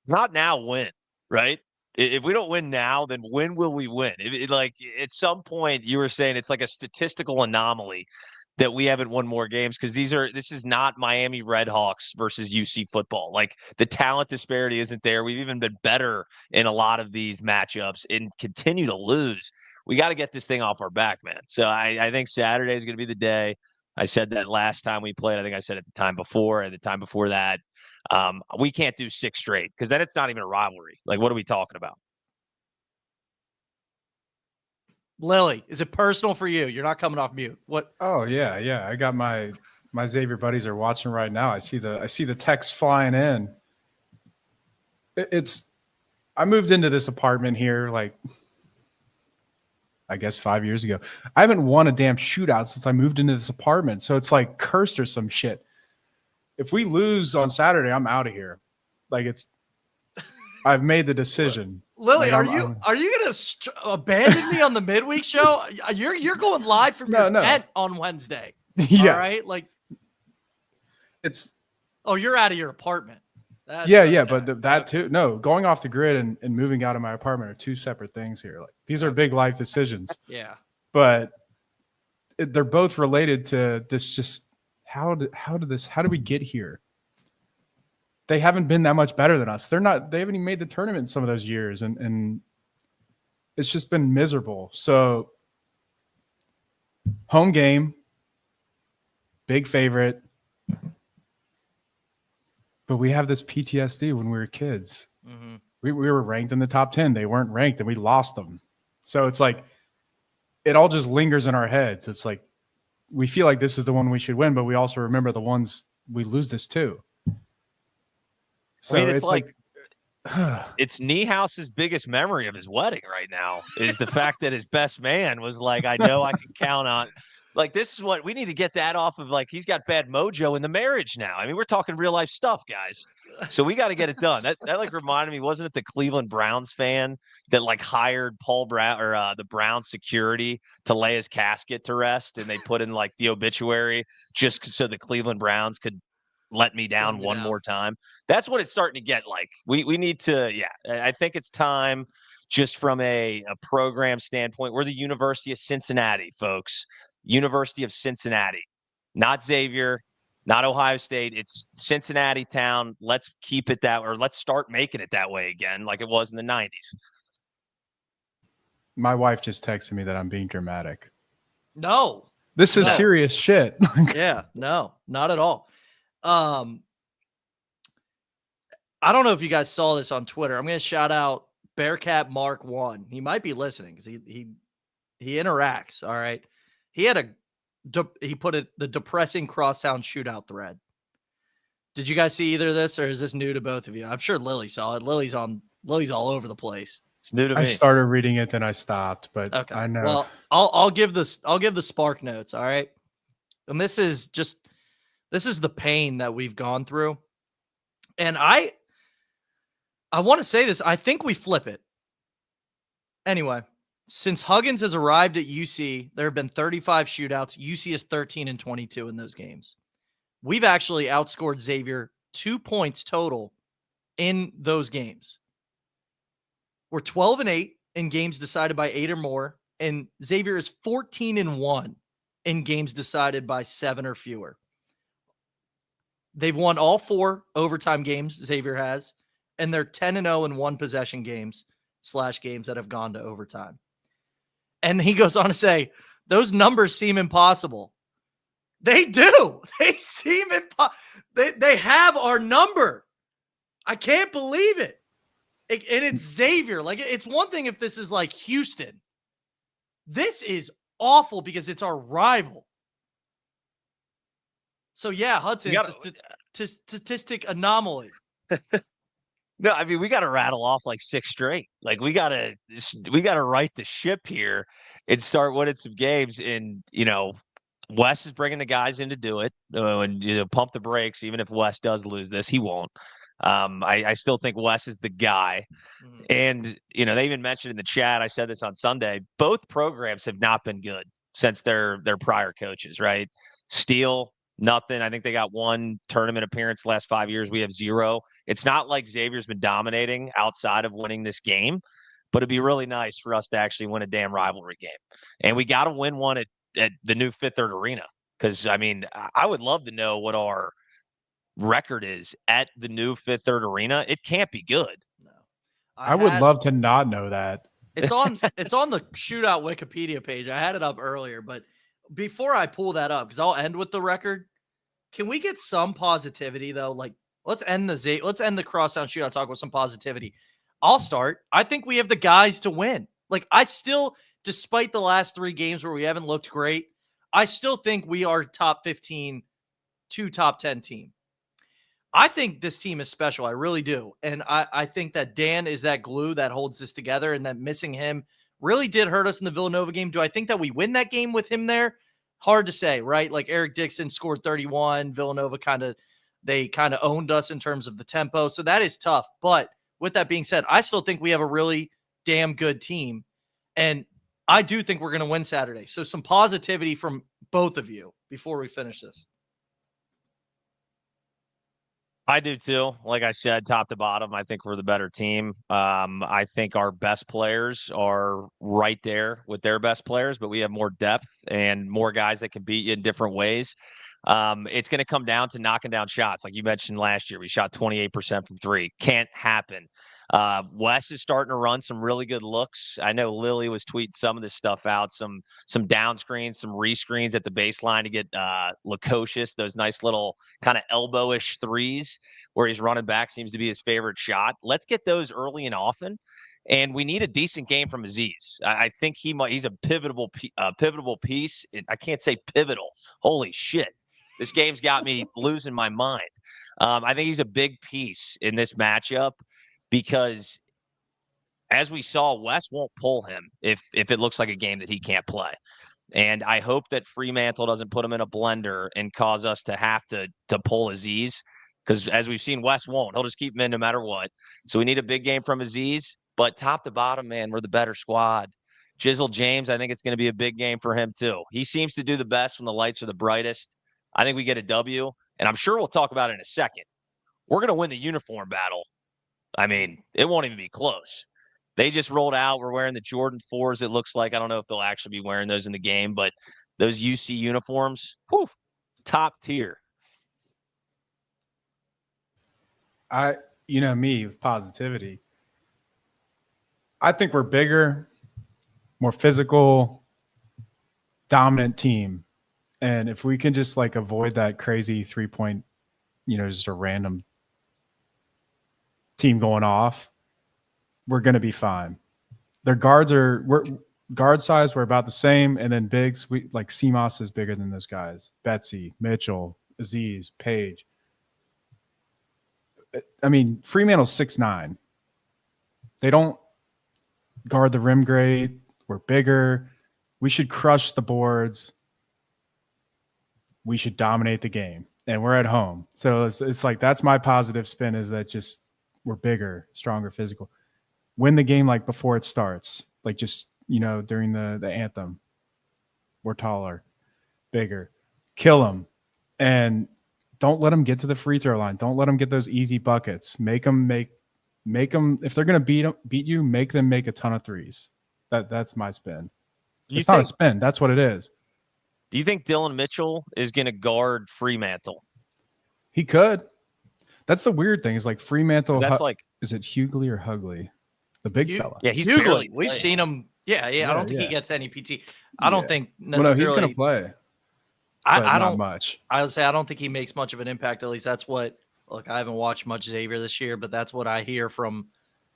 Not now, win, right? If we don't win now, then when will we win? Like at some point, you were saying it's like a statistical anomaly that we haven't won more games because this is not Miami Redhawks versus UC football. Like the talent disparity isn't there. We've even been better in a lot of these matchups and continue to lose. We got to get this thing off our back, man. So I think Saturday is going to be the day. I said that last time we played. I think I said it the time before and the time before that. We can't do 6 straight because then it's not even a rivalry. Like, what are we talking about? Lily, is it personal for you? You're not coming off mute. What? Oh yeah. I got my Xavier buddies are watching right now. I see the text flying in. I moved into this apartment here like I guess 5 years ago. I haven't won a damn shootout since I moved into this apartment. So it's like cursed or some shit. If we lose on Saturday, I'm out of here. Like I've made the decision. Lily, are you going to abandon me on the midweek show? You're going live from your tent on Wednesday. Yeah. All right. Like it's. Oh, you're out of your apartment. But that too. No, going off the grid and moving out of my apartment are two separate things here. Like these are big life decisions. Yeah. But they're both related to this. Just how do we get here? They haven't been that much better than us. They haven't even made the tournament in some of those years, and it's just been miserable. So home game, big favorite. But we have this PTSD when we were kids. Mm-hmm. We were ranked in the top 10. They weren't ranked, and we lost them. So it's like it all just lingers in our heads. It's like we feel like this is the one we should win, but we also remember the ones we lose this to. So it's like it's Niehaus's biggest memory of his wedding right now is the fact that his best man was like, I know I can count on. Like, this is what we need to get that off of. Like, he's got bad mojo in the marriage now. I mean, we're talking real life stuff, guys. So we got to get it done. That like reminded me, wasn't it the Cleveland Browns fan that like hired Paul Brown or the Browns security to lay his casket to rest, and they put in like the obituary just so the Cleveland Browns could let me down one more time. That's what it's starting to get like. We need to, I think it's time just from a program standpoint. We're the University of Cincinnati, folks. University of Cincinnati, not Xavier, not Ohio State. It's Cincinnati town. Let's keep it that way, or let's start making it that way again, like it was in the 90s. My wife just texted me that I'm being dramatic. No. This is serious shit. Yeah, no, not at all. I don't know if you guys saw this on Twitter. I'm going to shout out Bearcat Mark 1. He might be listening because he interacts. All right. He had a he put it the depressing Crosstown Shootout thread. Did you guys see either of this, or is this new to both of you? I'm sure Lily saw it. Lily's all over the place. It's new to me. I started reading it, then I stopped, but Okay. I know. Well, I'll give the spark notes. All right. And this is the pain that we've gone through. And I want to say this. I think we flip it. Anyway, since Huggins has arrived at UC, there have been 35 shootouts. UC is 13-22 in those games. We've actually outscored Xavier 2 points total in those games. We're 12-8 in games decided by 8 or more, and Xavier is 14-1 in games decided by 7 or fewer. They've won all 4 overtime games Xavier has, and they're 10-0 in one possession games / games that have gone to overtime. And he goes on to say, those numbers seem impossible. They do. They seem they have our number. I can't believe it. And it's Xavier. Like, it's one thing if this is like Houston. This is awful because it's our rival. So yeah, Hudson, it's a statistic anomaly. No, I mean, we got to rattle off like 6 straight. Like we got to right the ship here and start winning some games. And Wes is bringing the guys in to do it, and pump the brakes. Even if Wes does lose this, he won't. I still think Wes is the guy. And they even mentioned in the chat, I said this on Sunday, both programs have not been good since their prior coaches, right? Steele, nothing. I think they got 1 tournament appearance the last 5 years. We have 0. It's not like Xavier's been dominating outside of winning this game, but it'd be really nice for us to actually win a damn rivalry game. And we got to win one at the new Fifth Third Arena. Because, I mean, I would love to know what our record is at the new Fifth Third Arena. It can't be good. No. I would love to not know that. It's on the Shootout Wikipedia page. I had it up earlier, but before I pull that up, because I'll end with the record, can we get some positivity though? Like, let's end the Crosstown Shootout talk with some positivity. I'll start. I think we have the guys to win. Like, I still, despite the last 3 games where we haven't looked great, I still think we are top 15 to top 10 team. I think this team is special. I really do. And I think that Dan is that glue that holds this together, and that missing him really did hurt us in the Villanova game. Do I think that we win that game with him there? Hard to say, right? Like, Eric Dixon scored 31. Villanova kind of owned us in terms of the tempo. So that is tough. But with that being said, I still think we have a really damn good team. And I do think we're going to win Saturday. So some positivity from both of you before we finish this. I do too. Like I said, top to bottom, I think we're the better team. I think our best players are right there with their best players, but we have more depth and more guys that can beat you in different ways. It's going to come down to knocking down shots. Like you mentioned last year, we shot 28% from 3. Can't happen. Wes is starting to run some really good looks. I know Lily was tweeting some of this stuff out, some down screens, some rescreens at the baseline to get Lukosius, those nice little kind of elbowish threes where he's running back seems to be his favorite shot. Let's get those early and often. And we need a decent game from Aziz. I think he's a pivotal piece. I can't say pivotal. Holy shit. This game's got me losing my mind. I think he's a big piece in this matchup because, as we saw, Wes won't pull him if it looks like a game that he can't play. And I hope that Fremantle doesn't put him in a blender and cause us to have to pull Aziz, because as we've seen, Wes won't. He'll just keep him in no matter what. So we need a big game from Aziz. But top to bottom, man, we're the better squad. Jizzle James, I think it's going to be a big game for him too. He seems to do the best when the lights are the brightest. I think we get a W, and I'm sure we'll talk about it in a second. We're going to win the uniform battle. I mean, it won't even be close. They just rolled out. We're wearing the Jordan 4s, it looks like. I don't know if they'll actually be wearing those in the game, but those UC uniforms, whew, top tier. Me with positivity. I think we're bigger, more physical, dominant team. And if we can just like avoid that crazy 3-point, just a random team going off, we're going to be fine. Their guards guard size, we're about the same. And then bigs, we like CMOS is bigger than those guys. Betsy, Mitchell, Aziz, Page. I mean, Fremantle's 6'9". They don't guard the rim great. We're bigger. We should crush the boards. We should dominate the game. And we're at home. So it's like that's my positive spin, is that just we're bigger, stronger, physical. Win the game like before it starts. Like just, during the anthem. We're taller, bigger. Kill them. And don't let them get to the free throw line. Don't let them get those easy buckets. Make them if they're going to beat you, make them make a ton of threes. That's my spin. It's not a spin. That's what it is. Do you think Dylan Mitchell is going to guard Fremantle? He could. That's the weird thing. Is like Fremantle. That's is it Hughley or Hugley? The big fella. Yeah, he's Hughley. We've seen him. Yeah. I don't think he gets any PT. I don't think necessarily. Well, no, he's going to play. I don't not much. I would say I don't think he makes much of an impact. At least that's what. Look, I haven't watched much Xavier this year, but that's what I hear from.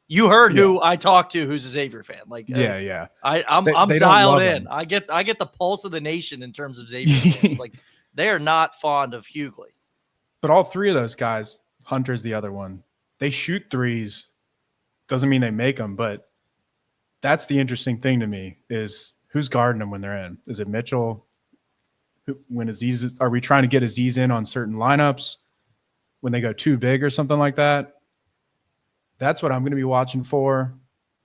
You heard who I talked to, who's a Xavier fan. Like, yeah. I'm dialed in. I get the pulse of the nation in terms of Xavier fans. Like, they are not fond of Hughley. But all three of those guys, Hunter's the other one. They shoot threes. Doesn't mean they make them, but that's the interesting thing to me is who's guarding them when they're in. Is it Mitchell? When Aziz, are we trying to get Aziz in on certain lineups when they go too big or something like that? That's what I'm going to be watching for.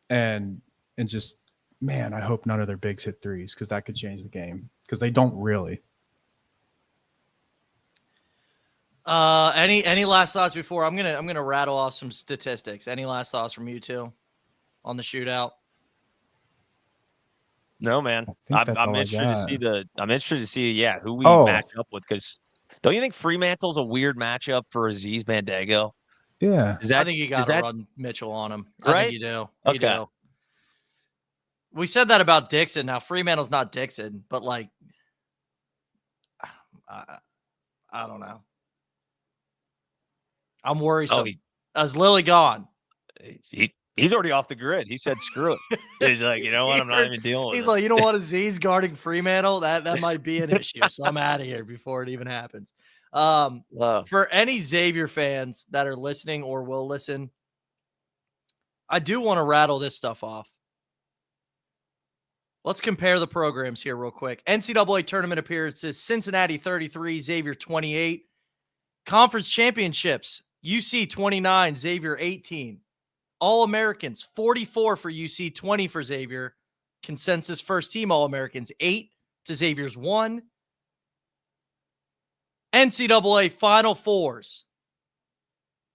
And just, man, I hope none of their bigs hit threes because that could change the game because they don't really. Any last thoughts before I'm gonna rattle off some statistics. Any last thoughts from you two on the shootout? No, man. I'm interested to see who we match up with, because don't you think Fremantle's a weird matchup for Aziz Bandaogo? Yeah. I think you got to run Mitchell on him. Right? I think you do. Okay. Do. We said that about Dixon. Now Fremantle's not Dixon, but like, I don't know. I'm worried. Is Lily gone? He's already off the grid. He said, screw it. He's like, you know what? I'm not even dealing with it. He's like, you know what? Aziz guarding Fremantle? That might be an issue. So I'm out of here before it even happens. For any Xavier fans that are listening or will listen, I do want to rattle this stuff off. Let's compare the programs here real quick. NCAA tournament appearances, Cincinnati 33, Xavier 28. Conference championships, UC 29, Xavier 18. All-Americans, 44 for UC, 20 for Xavier. Consensus first team All-Americans, 8 to Xavier's 1. NCAA Final Fours,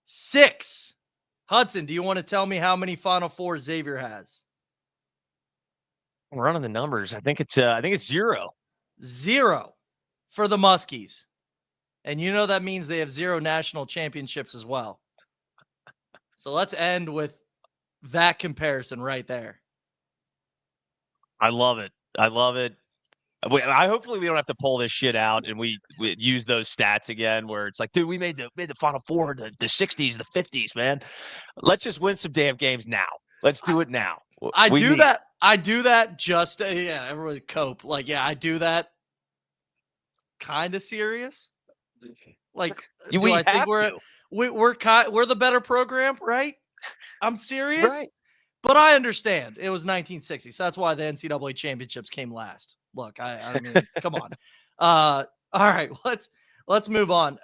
6. Hudson, do you want to tell me how many Final Fours Xavier has? I'm running the numbers. I think it's 0. 0 for the Muskies. And you know that means they have 0 national championships as well. So let's end with that comparison right there. I love it. Hopefully we don't have to pull this shit out and we use those stats again where it's like, dude, we made the Final Four, the 60s, the 50s, man. Let's just win some damn games now. Let's do it now. I do that just to, everybody cope. Like, I do that kind of serious. Like, we're the better program, right? I'm serious. Right. But I understand it was 1960, so that's why the NCAA championships came last. Look, I mean, come on. All right, let's move on.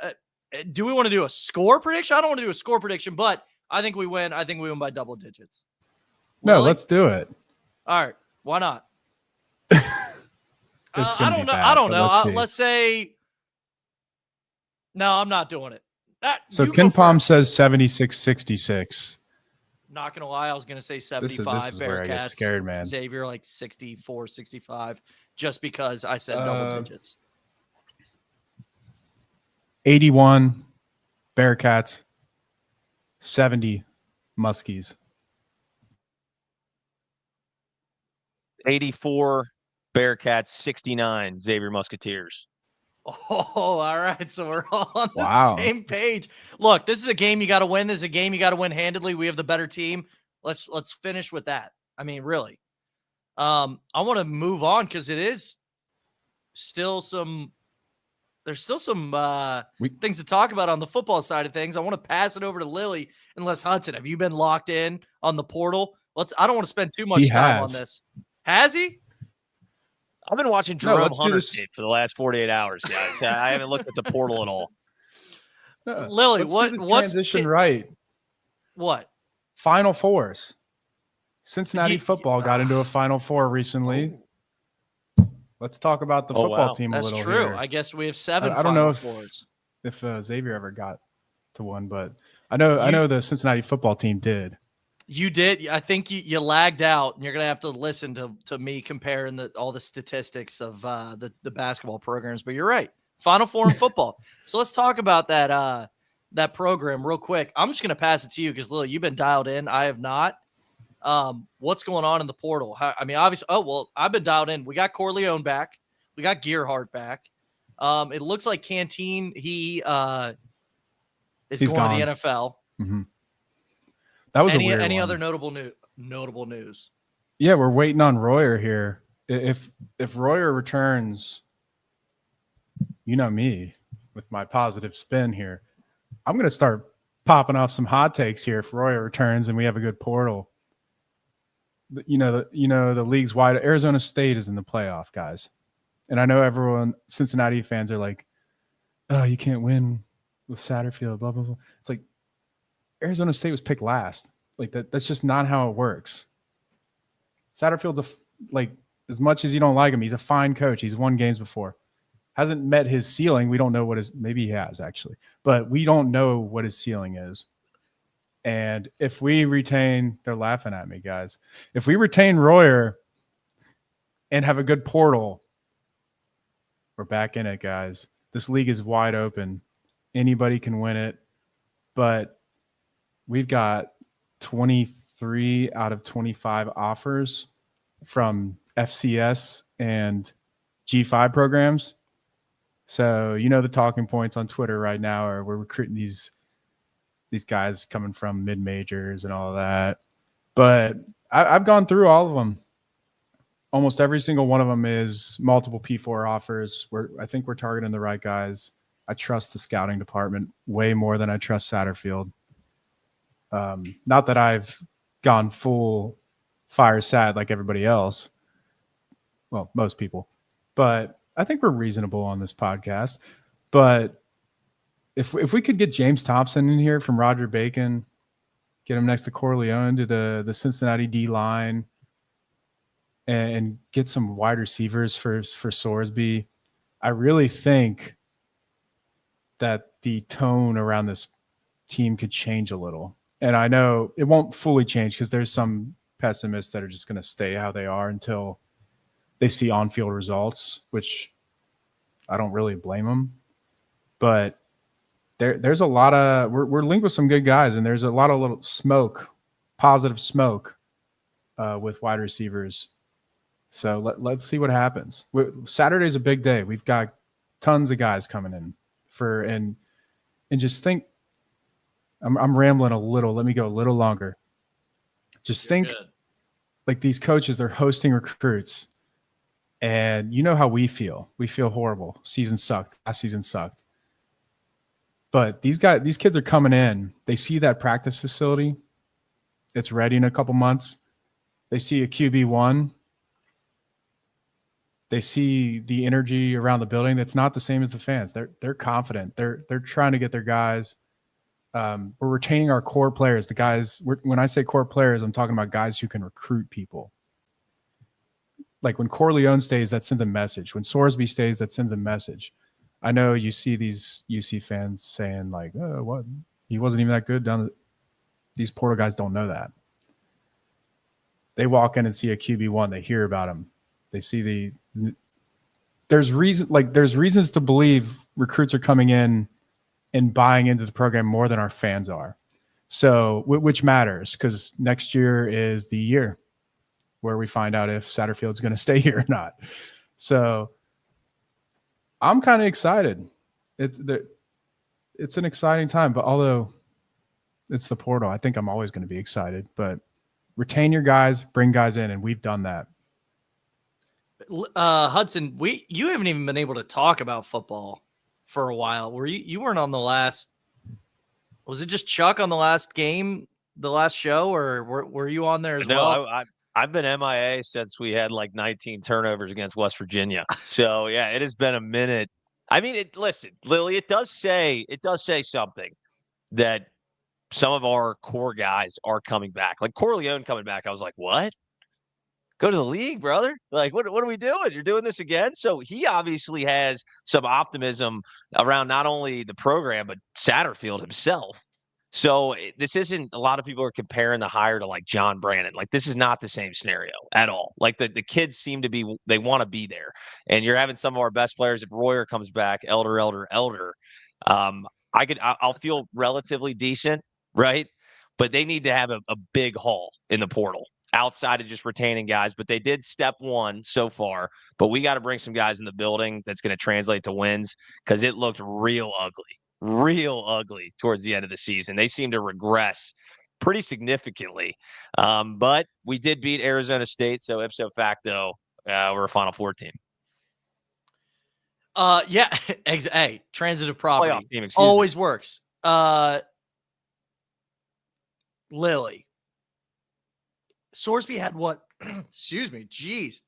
Do we want to do a score prediction? I don't want to do a score prediction, but I think we win. I think we win by double digits. No, let's do it. All right, why not? I don't know. I don't know. Let's say. No, I'm not doing it. So Ken Palm says 76-66. Not going to lie, I was going to say 75. This is where I get scared, man. Xavier like 64, 65, just because I said double digits. 81 Bearcats, 70 Muskies. 84 Bearcats, 69 Xavier Musketeers. Oh, all right. So we're all on the same page. Look, this is a game you got to win. This is a game you got to win handedly. We have the better team. Let's finish with that. I mean, really. I want to move on because it is still there's still some things to talk about on the football side of things. I want to pass it over to Lily. Unless Hudson, have you been locked in on the portal? I don't want to spend too much time on this. Has he? I've been watching Jerome Hunter's tape for the last 48 hours, guys. I haven't looked at the portal at all. Lily, what's transition right? What? Final Fours. Cincinnati football got into a Final Four recently. Let's talk about the football team a little. That's true. Here. I guess we have 7 I don't know if Xavier ever got to one, but I know the Cincinnati football team did. You did. I think you lagged out, and you're going to have to listen to me comparing all the statistics of the basketball programs. But you're right. Final Four in football. So let's talk about that program real quick. I'm just going to pass it to you because, Lily, you've been dialed in. I have not. What's going on in the portal? Obviously, I've been dialed in. We got Corleone back. We got Gearhart back. It looks like Canteen, he's going to the NFL. Mm-hmm. That was any other notable news? Yeah, we're waiting on Royer here. If Royer returns, you know me with my positive spin here, I'm going to start popping off some hot takes here if Royer returns and we have a good portal. The league's wide. Arizona State is in the playoff, guys. And I know Cincinnati fans are like, oh, you can't win with Satterfield, blah, blah, blah. It's like Arizona State was picked last. Like that's just not how it works. Satterfield's as much as you don't like him, he's a fine coach. He's won games before. Hasn't met his ceiling. We don't know maybe he has actually, but we don't know what his ceiling is. And if we retain, they're laughing at me, guys. If we retain Royer and have a good portal, we're back in it, guys. This league is wide open. Anybody can win it. But we've got 23 out of 25 offers from FCS and G5 programs. So, the talking points on Twitter right now are we're recruiting these guys coming from mid-majors and all that. But I've gone through all of them. Almost every single one of them is multiple P4 offers. I think we're targeting the right guys. I trust the scouting department way more than I trust Satterfield. Not that I've gone full fire sad like everybody else. Well, most people. But I think we're reasonable on this podcast. But if we could get James Thompson in here from Roger Bacon, get him next to Corleone to the Cincinnati D line, and get some wide receivers for Sorsby, I really think that the tone around this team could change a little. And I know it won't fully change because there's some pessimists that are just going to stay how they are until they see on-field results, which I don't really blame them. But there's a lot of we're linked with some good guys, and there's a lot of little positive smoke with wide receivers. So let's see what happens. Saturday's a big day. We've got tons of guys coming in and just think. I'm rambling a little. Let me go a little longer. Just think, like these coaches, they're hosting recruits, and you know how we feel. We feel horrible. Season sucked. Last season sucked. But these kids are coming in. They see that practice facility. It's ready in a couple months. They see a QB1. They see the energy around the building. That's not the same as the fans. They're confident. They're trying to get their guys. We're retaining our core players. The guys. When I say core players, I'm talking about guys who can recruit people. Like when Corleone stays, that sends a message. When Sorsby stays, that sends a message. I know you see these UC fans saying like, "Oh, what? He wasn't even that good." These portal guys don't know that. They walk in and see a QB1. They hear about him. They see there's reasons to believe recruits are coming in and buying into the program more than our fans are. So, which matters because next year is the year where we find out if Satterfield's going to stay here or not. So, I'm kind of excited. It's an exciting time, but although it's the portal, I think I'm always going to be excited. But retain your guys, bring guys in, and we've done that. Hudson, you haven't even been able to talk about football for a while. Were you weren't on the last? Was it just Chuck on the last game, the last show, or were you on there as well? No, I've been MIA since we had like 19 turnovers against West Virginia. So yeah, it has been a minute. I mean, listen, Lily, it does say something that some of our core guys are coming back. Like Corleone coming back, I was like, what? Go to the league, brother. Like, what are we doing? You're doing this again? So he obviously has some optimism around not only the program, but Satterfield himself. So this isn't, a lot of people are comparing the hire to like John Brandon. Like, this is not the same scenario at all. Like the kids seem to be, they want to be there. And you're having some of our best players. If Royer comes back, Elder, I'll feel relatively decent, right? But they need to have a big haul in the portal outside of just retaining guys. But they did step one so far. But we got to bring some guys in the building that's going to translate to wins, because it looked real ugly towards the end of the season. They seem to regress pretty significantly. But we did beat Arizona State, so ipso facto, we're a Final Four team. Yeah, hey, transitive property Playoff team, always works. Lily, Sorsby had what? Excuse me, jeez.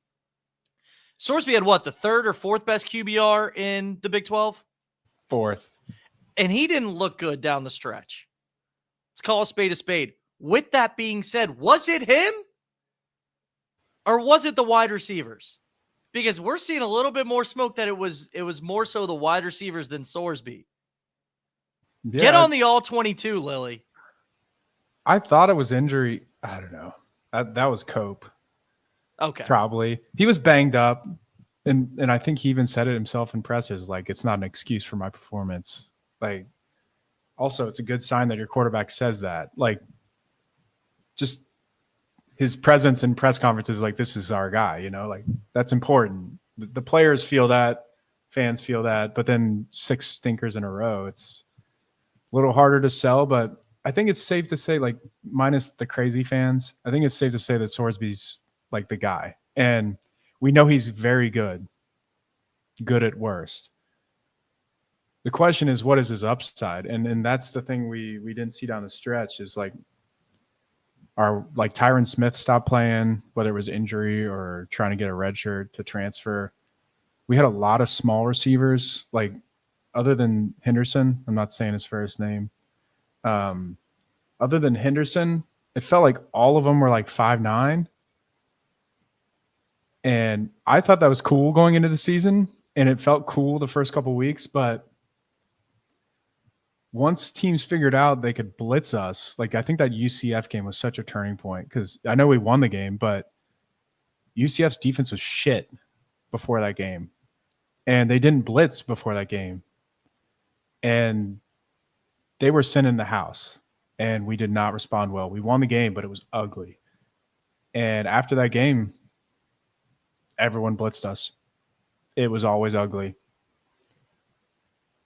Sorsby had what, the third or fourth best QBR in the Big 12? Fourth. And he didn't look good down the stretch. Let's call a spade a spade. With that being said, was it him? Or was it the wide receivers? Because we're seeing a little bit more smoke that it was more so the wide receivers than Sorsby. Yeah, get on the all-22, Lily. I thought it was injury. I don't know. That was Cope. Okay. Probably. He was banged up. And I think he even said it himself in presses, like, it's not an excuse for my performance. Like, also, it's a good sign that your quarterback says that. Like, just his presence in press conferences, like, this is our guy, you know, like, that's important. The players feel that, fans feel that, but then 6 stinkers in a row, it's a little harder to sell. But I think it's safe to say, like, minus the crazy fans, I think it's safe to say that Sorsby's like the guy. And we know he's very good at worst. The question is, what is his upside? And that's the thing we didn't see down the stretch is, like, Tyron Smith stopped playing, whether it was injury or trying to get a red shirt to transfer. We had a lot of small receivers, like, other than Henderson. I'm not saying his first name. Other than Henderson, it felt like all of them were like 5'9". And I thought that was cool going into the season, and it felt cool the first couple of weeks. But once teams figured out they could blitz us, like, I think that UCF game was such a turning point, because I know we won the game, but UCF's defense was shit before that game. And they didn't blitz before that game. And they were sent in the house, and we did not respond well. We won the game, but it was ugly. And after that game, everyone blitzed us. It was always ugly.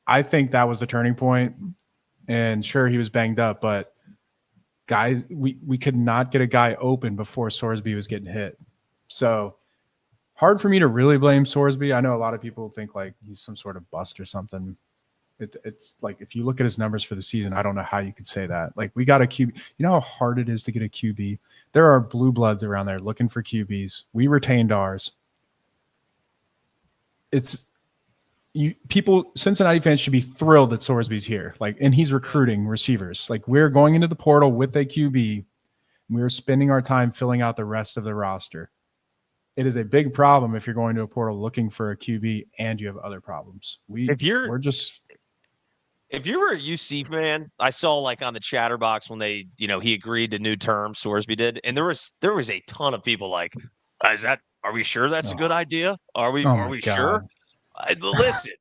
I think that was the turning point. And sure, he was banged up, but guys, we could not get a guy open before Sorsby was getting hit. So hard for me to really blame Sorsby. I know a lot of people think like he's some sort of bust or something. It's like, if you look at his numbers for the season, I don't know how you could say that. Like, we got a QB. You know how hard it is to get a QB? There are blue bloods around there looking for QBs. We retained ours. Cincinnati fans should be thrilled that Sorsby's here. Like, and he's recruiting receivers. Like, we're going into the portal with a QB, and we're spending our time filling out the rest of the roster. It is a big problem if you're going to a portal looking for a QB and you have other problems. If you were a UC fan, I saw like on the Chatterbox when they, he agreed to new terms, Sorsby did, and there was a ton of people like, are we sure that's a good idea? Are we sure? Listen,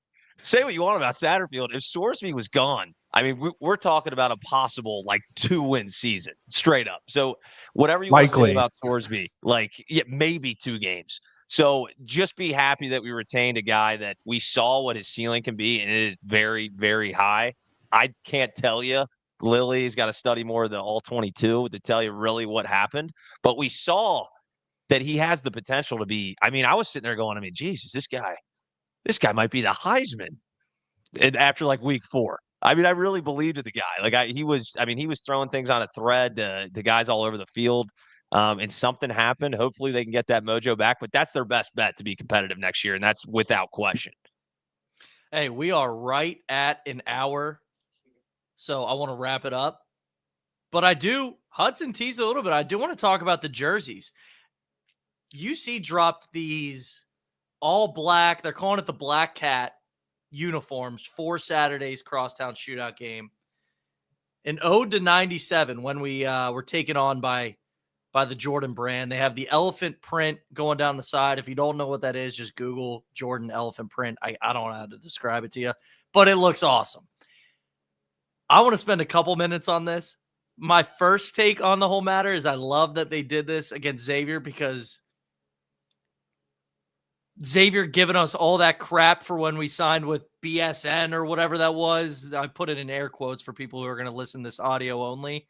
say what you want about Satterfield. If Sorsby was gone, I mean, we're talking about a possible like 2-win season straight up. So whatever you want to say about Sorsby, like, yeah, maybe 2 games. So just be happy that we retained a guy that we saw what his ceiling can be, and it is very, very high. I can't tell you. Lily's got to study more of the all-22 to tell you really what happened. But we saw that he has the potential to be. I mean, I was sitting there going, Jesus, this guy might be the Heisman after like week 4. I mean, I really believed in the guy. Like he was throwing things on a thread to guys all over the field. And something happened. Hopefully they can get that mojo back, but that's their best bet to be competitive next year. And that's without question. Hey, we are right at an hour. So I want to wrap it up, but Hudson teased a little bit. I do want to talk about the jerseys. UC dropped these all black. They're calling it the Black Cat uniforms for Saturday's Crosstown Shootout game. An ode to 97 when we were taken on by the Jordan brand. They have the elephant print going down the side. If you don't know what that is, just Google Jordan elephant print. I don't know how to describe it to you, but it looks awesome. I want to spend a couple minutes on this. My first take on the whole matter is I love that they did this against Xavier, because Xavier giving us all that crap for when we signed with BSN or whatever that was. I put it in air quotes for people who are going to listen to this audio only,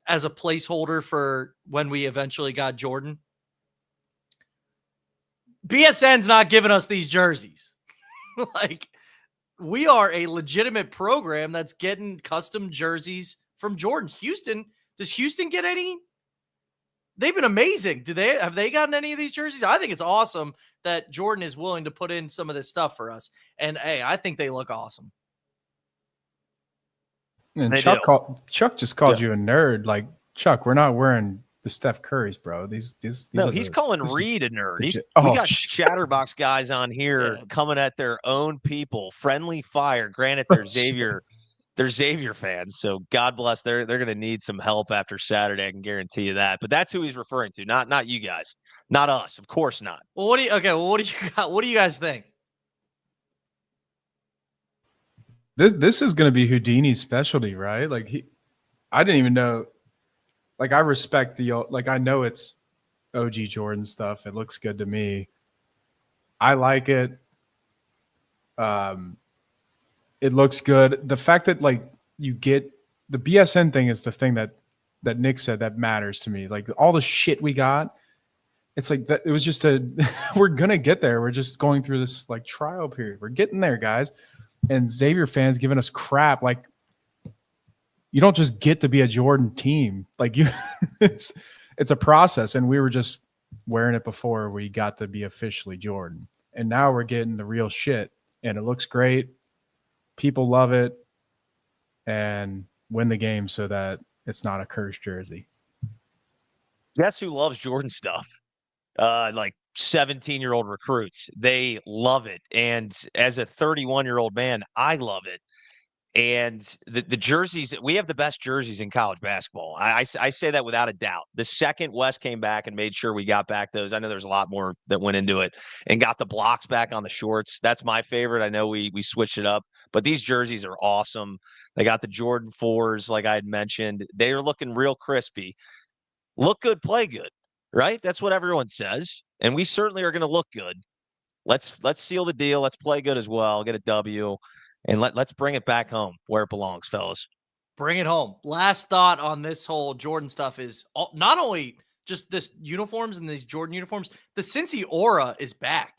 as a placeholder for when we eventually got Jordan. BSN's not giving us these jerseys. Like, we are a legitimate program that's getting custom jerseys from Jordan. Does Houston get any? They've been amazing. Have they gotten any of these jerseys? I think it's awesome that Jordan is willing to put in some of this stuff for us. And hey, I think they look awesome. And Chuck just called you a nerd. Like, Chuck, we're not wearing the Steph Currys, bro. These no, he's calling Reed a nerd. We got Chatterbox guys on here coming at their own people. Friendly fire. Granted, they're Xavier fans, so God bless. They're going to need some help after Saturday. I can guarantee you that. But that's who he's referring to, not you guys, not us. Of course not. Well, what do you guys think? This is going to be Houdini's specialty, right? Like I didn't even know. Like, I respect I know it's OG Jordan stuff. It looks good to me. I like it. It looks good. The fact that you get the BSN thing is the thing that Nick said that matters to me. Like, all the shit we got, it's like that. It was just we're gonna get there. We're just going through this trial period. We're getting there, guys. And Xavier fans giving us crap. Like, you don't just get to be a Jordan team. Like, it's a process. And we were just wearing it before we got to be officially Jordan. And now we're getting the real shit. And it looks great. People love it. And win the game so that it's not a cursed jersey. Guess who loves Jordan stuff? 17-year-old recruits. They love it. And as a 31-year-old man, I love it. And the jerseys, we have the best jerseys in college basketball. I say that without a doubt. The second West came back and made sure we got back those, I know there's a lot more that went into it, and got the blocks back on the shorts. That's my favorite. I know we switched it up, but these jerseys are awesome. They got the Jordan 4s, like I had mentioned. They are looking real crispy. Look good, play good, right? That's what everyone says. And we certainly are going to look good. Let's seal the deal. Let's play good as well. Get a W. And let's bring it back home where it belongs, fellas. Bring it home. Last thought on this whole Jordan stuff is not only just this uniforms and these Jordan uniforms, the Cincy aura is back.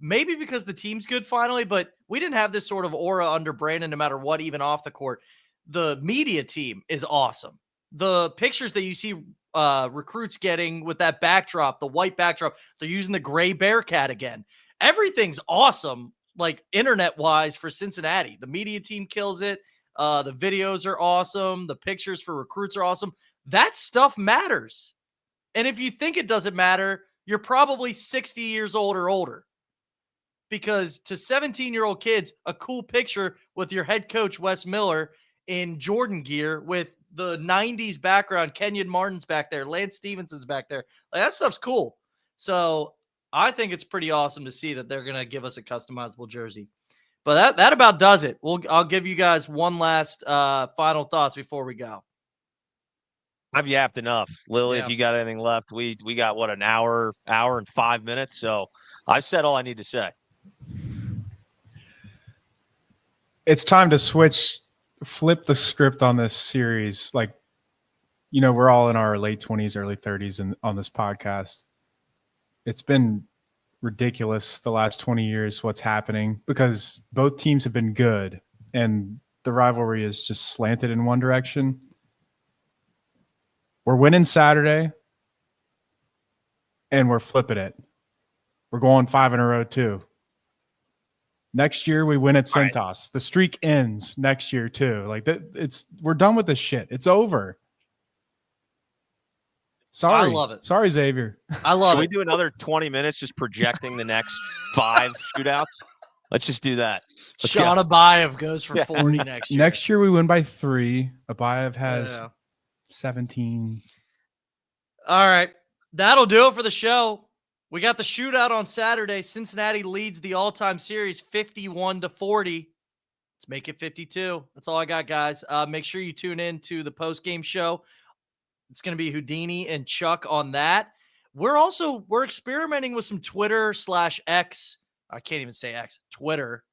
Maybe because the team's good finally, but we didn't have this sort of aura under Brandon no matter what, even off the court. The media team is awesome. The pictures that you see recruits getting with that backdrop, the white backdrop, they're using the gray Bearcat again. Everything's awesome. Like, internet-wise for Cincinnati. The media team kills it. The videos are awesome. The pictures for recruits are awesome. That stuff matters. And if you think it doesn't matter, you're probably 60 years old or older. Because to 17-year-old kids, a cool picture with your head coach, Wes Miller, in Jordan gear with the 90s background, Kenyon Martin's back there, Lance Stevenson's back there. Like, that stuff's cool. So I think it's pretty awesome to see that they're going to give us a customizable jersey. But that about does it. I'll give you guys one last final thoughts before we go. I've yapped enough. Lily, if you got anything left, we got, an hour and 5 minutes. So I've said all I need to say. It's time to flip the script on this series. Like, we're all in our late 20s, early 30s on this podcast. It's been ridiculous the last 20 years what's happening because both teams have been good and the rivalry is just slanted in one direction. We're winning Saturday and we're flipping it. We're going 5 in a row too. Next year we win at Centos. Right. The streak ends next year too. Like we're done with this shit. It's over. Sorry. I love it. Sorry, Xavier. I love Can it. we do another 20 minutes just projecting the next 5 shootouts? Let's just do that. Sean Abayev goes for 40 next year. Next year we win by 3. Abayev has 17. All right. That'll do it for the show. We got the shootout on Saturday. Cincinnati leads the all-time series 51-40. Let's make it 52. That's all I got, guys. Make sure you tune in to the post-game show. It's going to be Houdini and Chuck on that. We're experimenting with some Twitter/X. I can't even say X. Twitter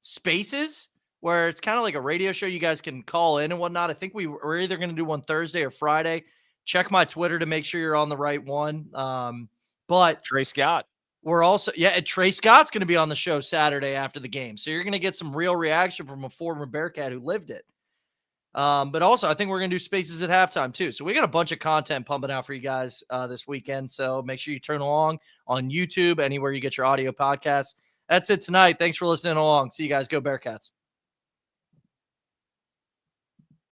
Spaces, where it's kind of like a radio show. You guys can call in and whatnot. I think we're either going to do one Thursday or Friday. Check my Twitter to make sure you're on the right one. But Trey Scott. We're also, Trey Scott's going to be on the show Saturday after the game. So you're going to get some real reaction from a former Bearcat who lived it. But also, I think we're going to do Spaces at halftime too. So we got a bunch of content pumping out for you guys this weekend. So make sure you turn along on YouTube, anywhere you get your audio podcasts. That's it tonight. Thanks for listening along. See you guys. Go Bearcats.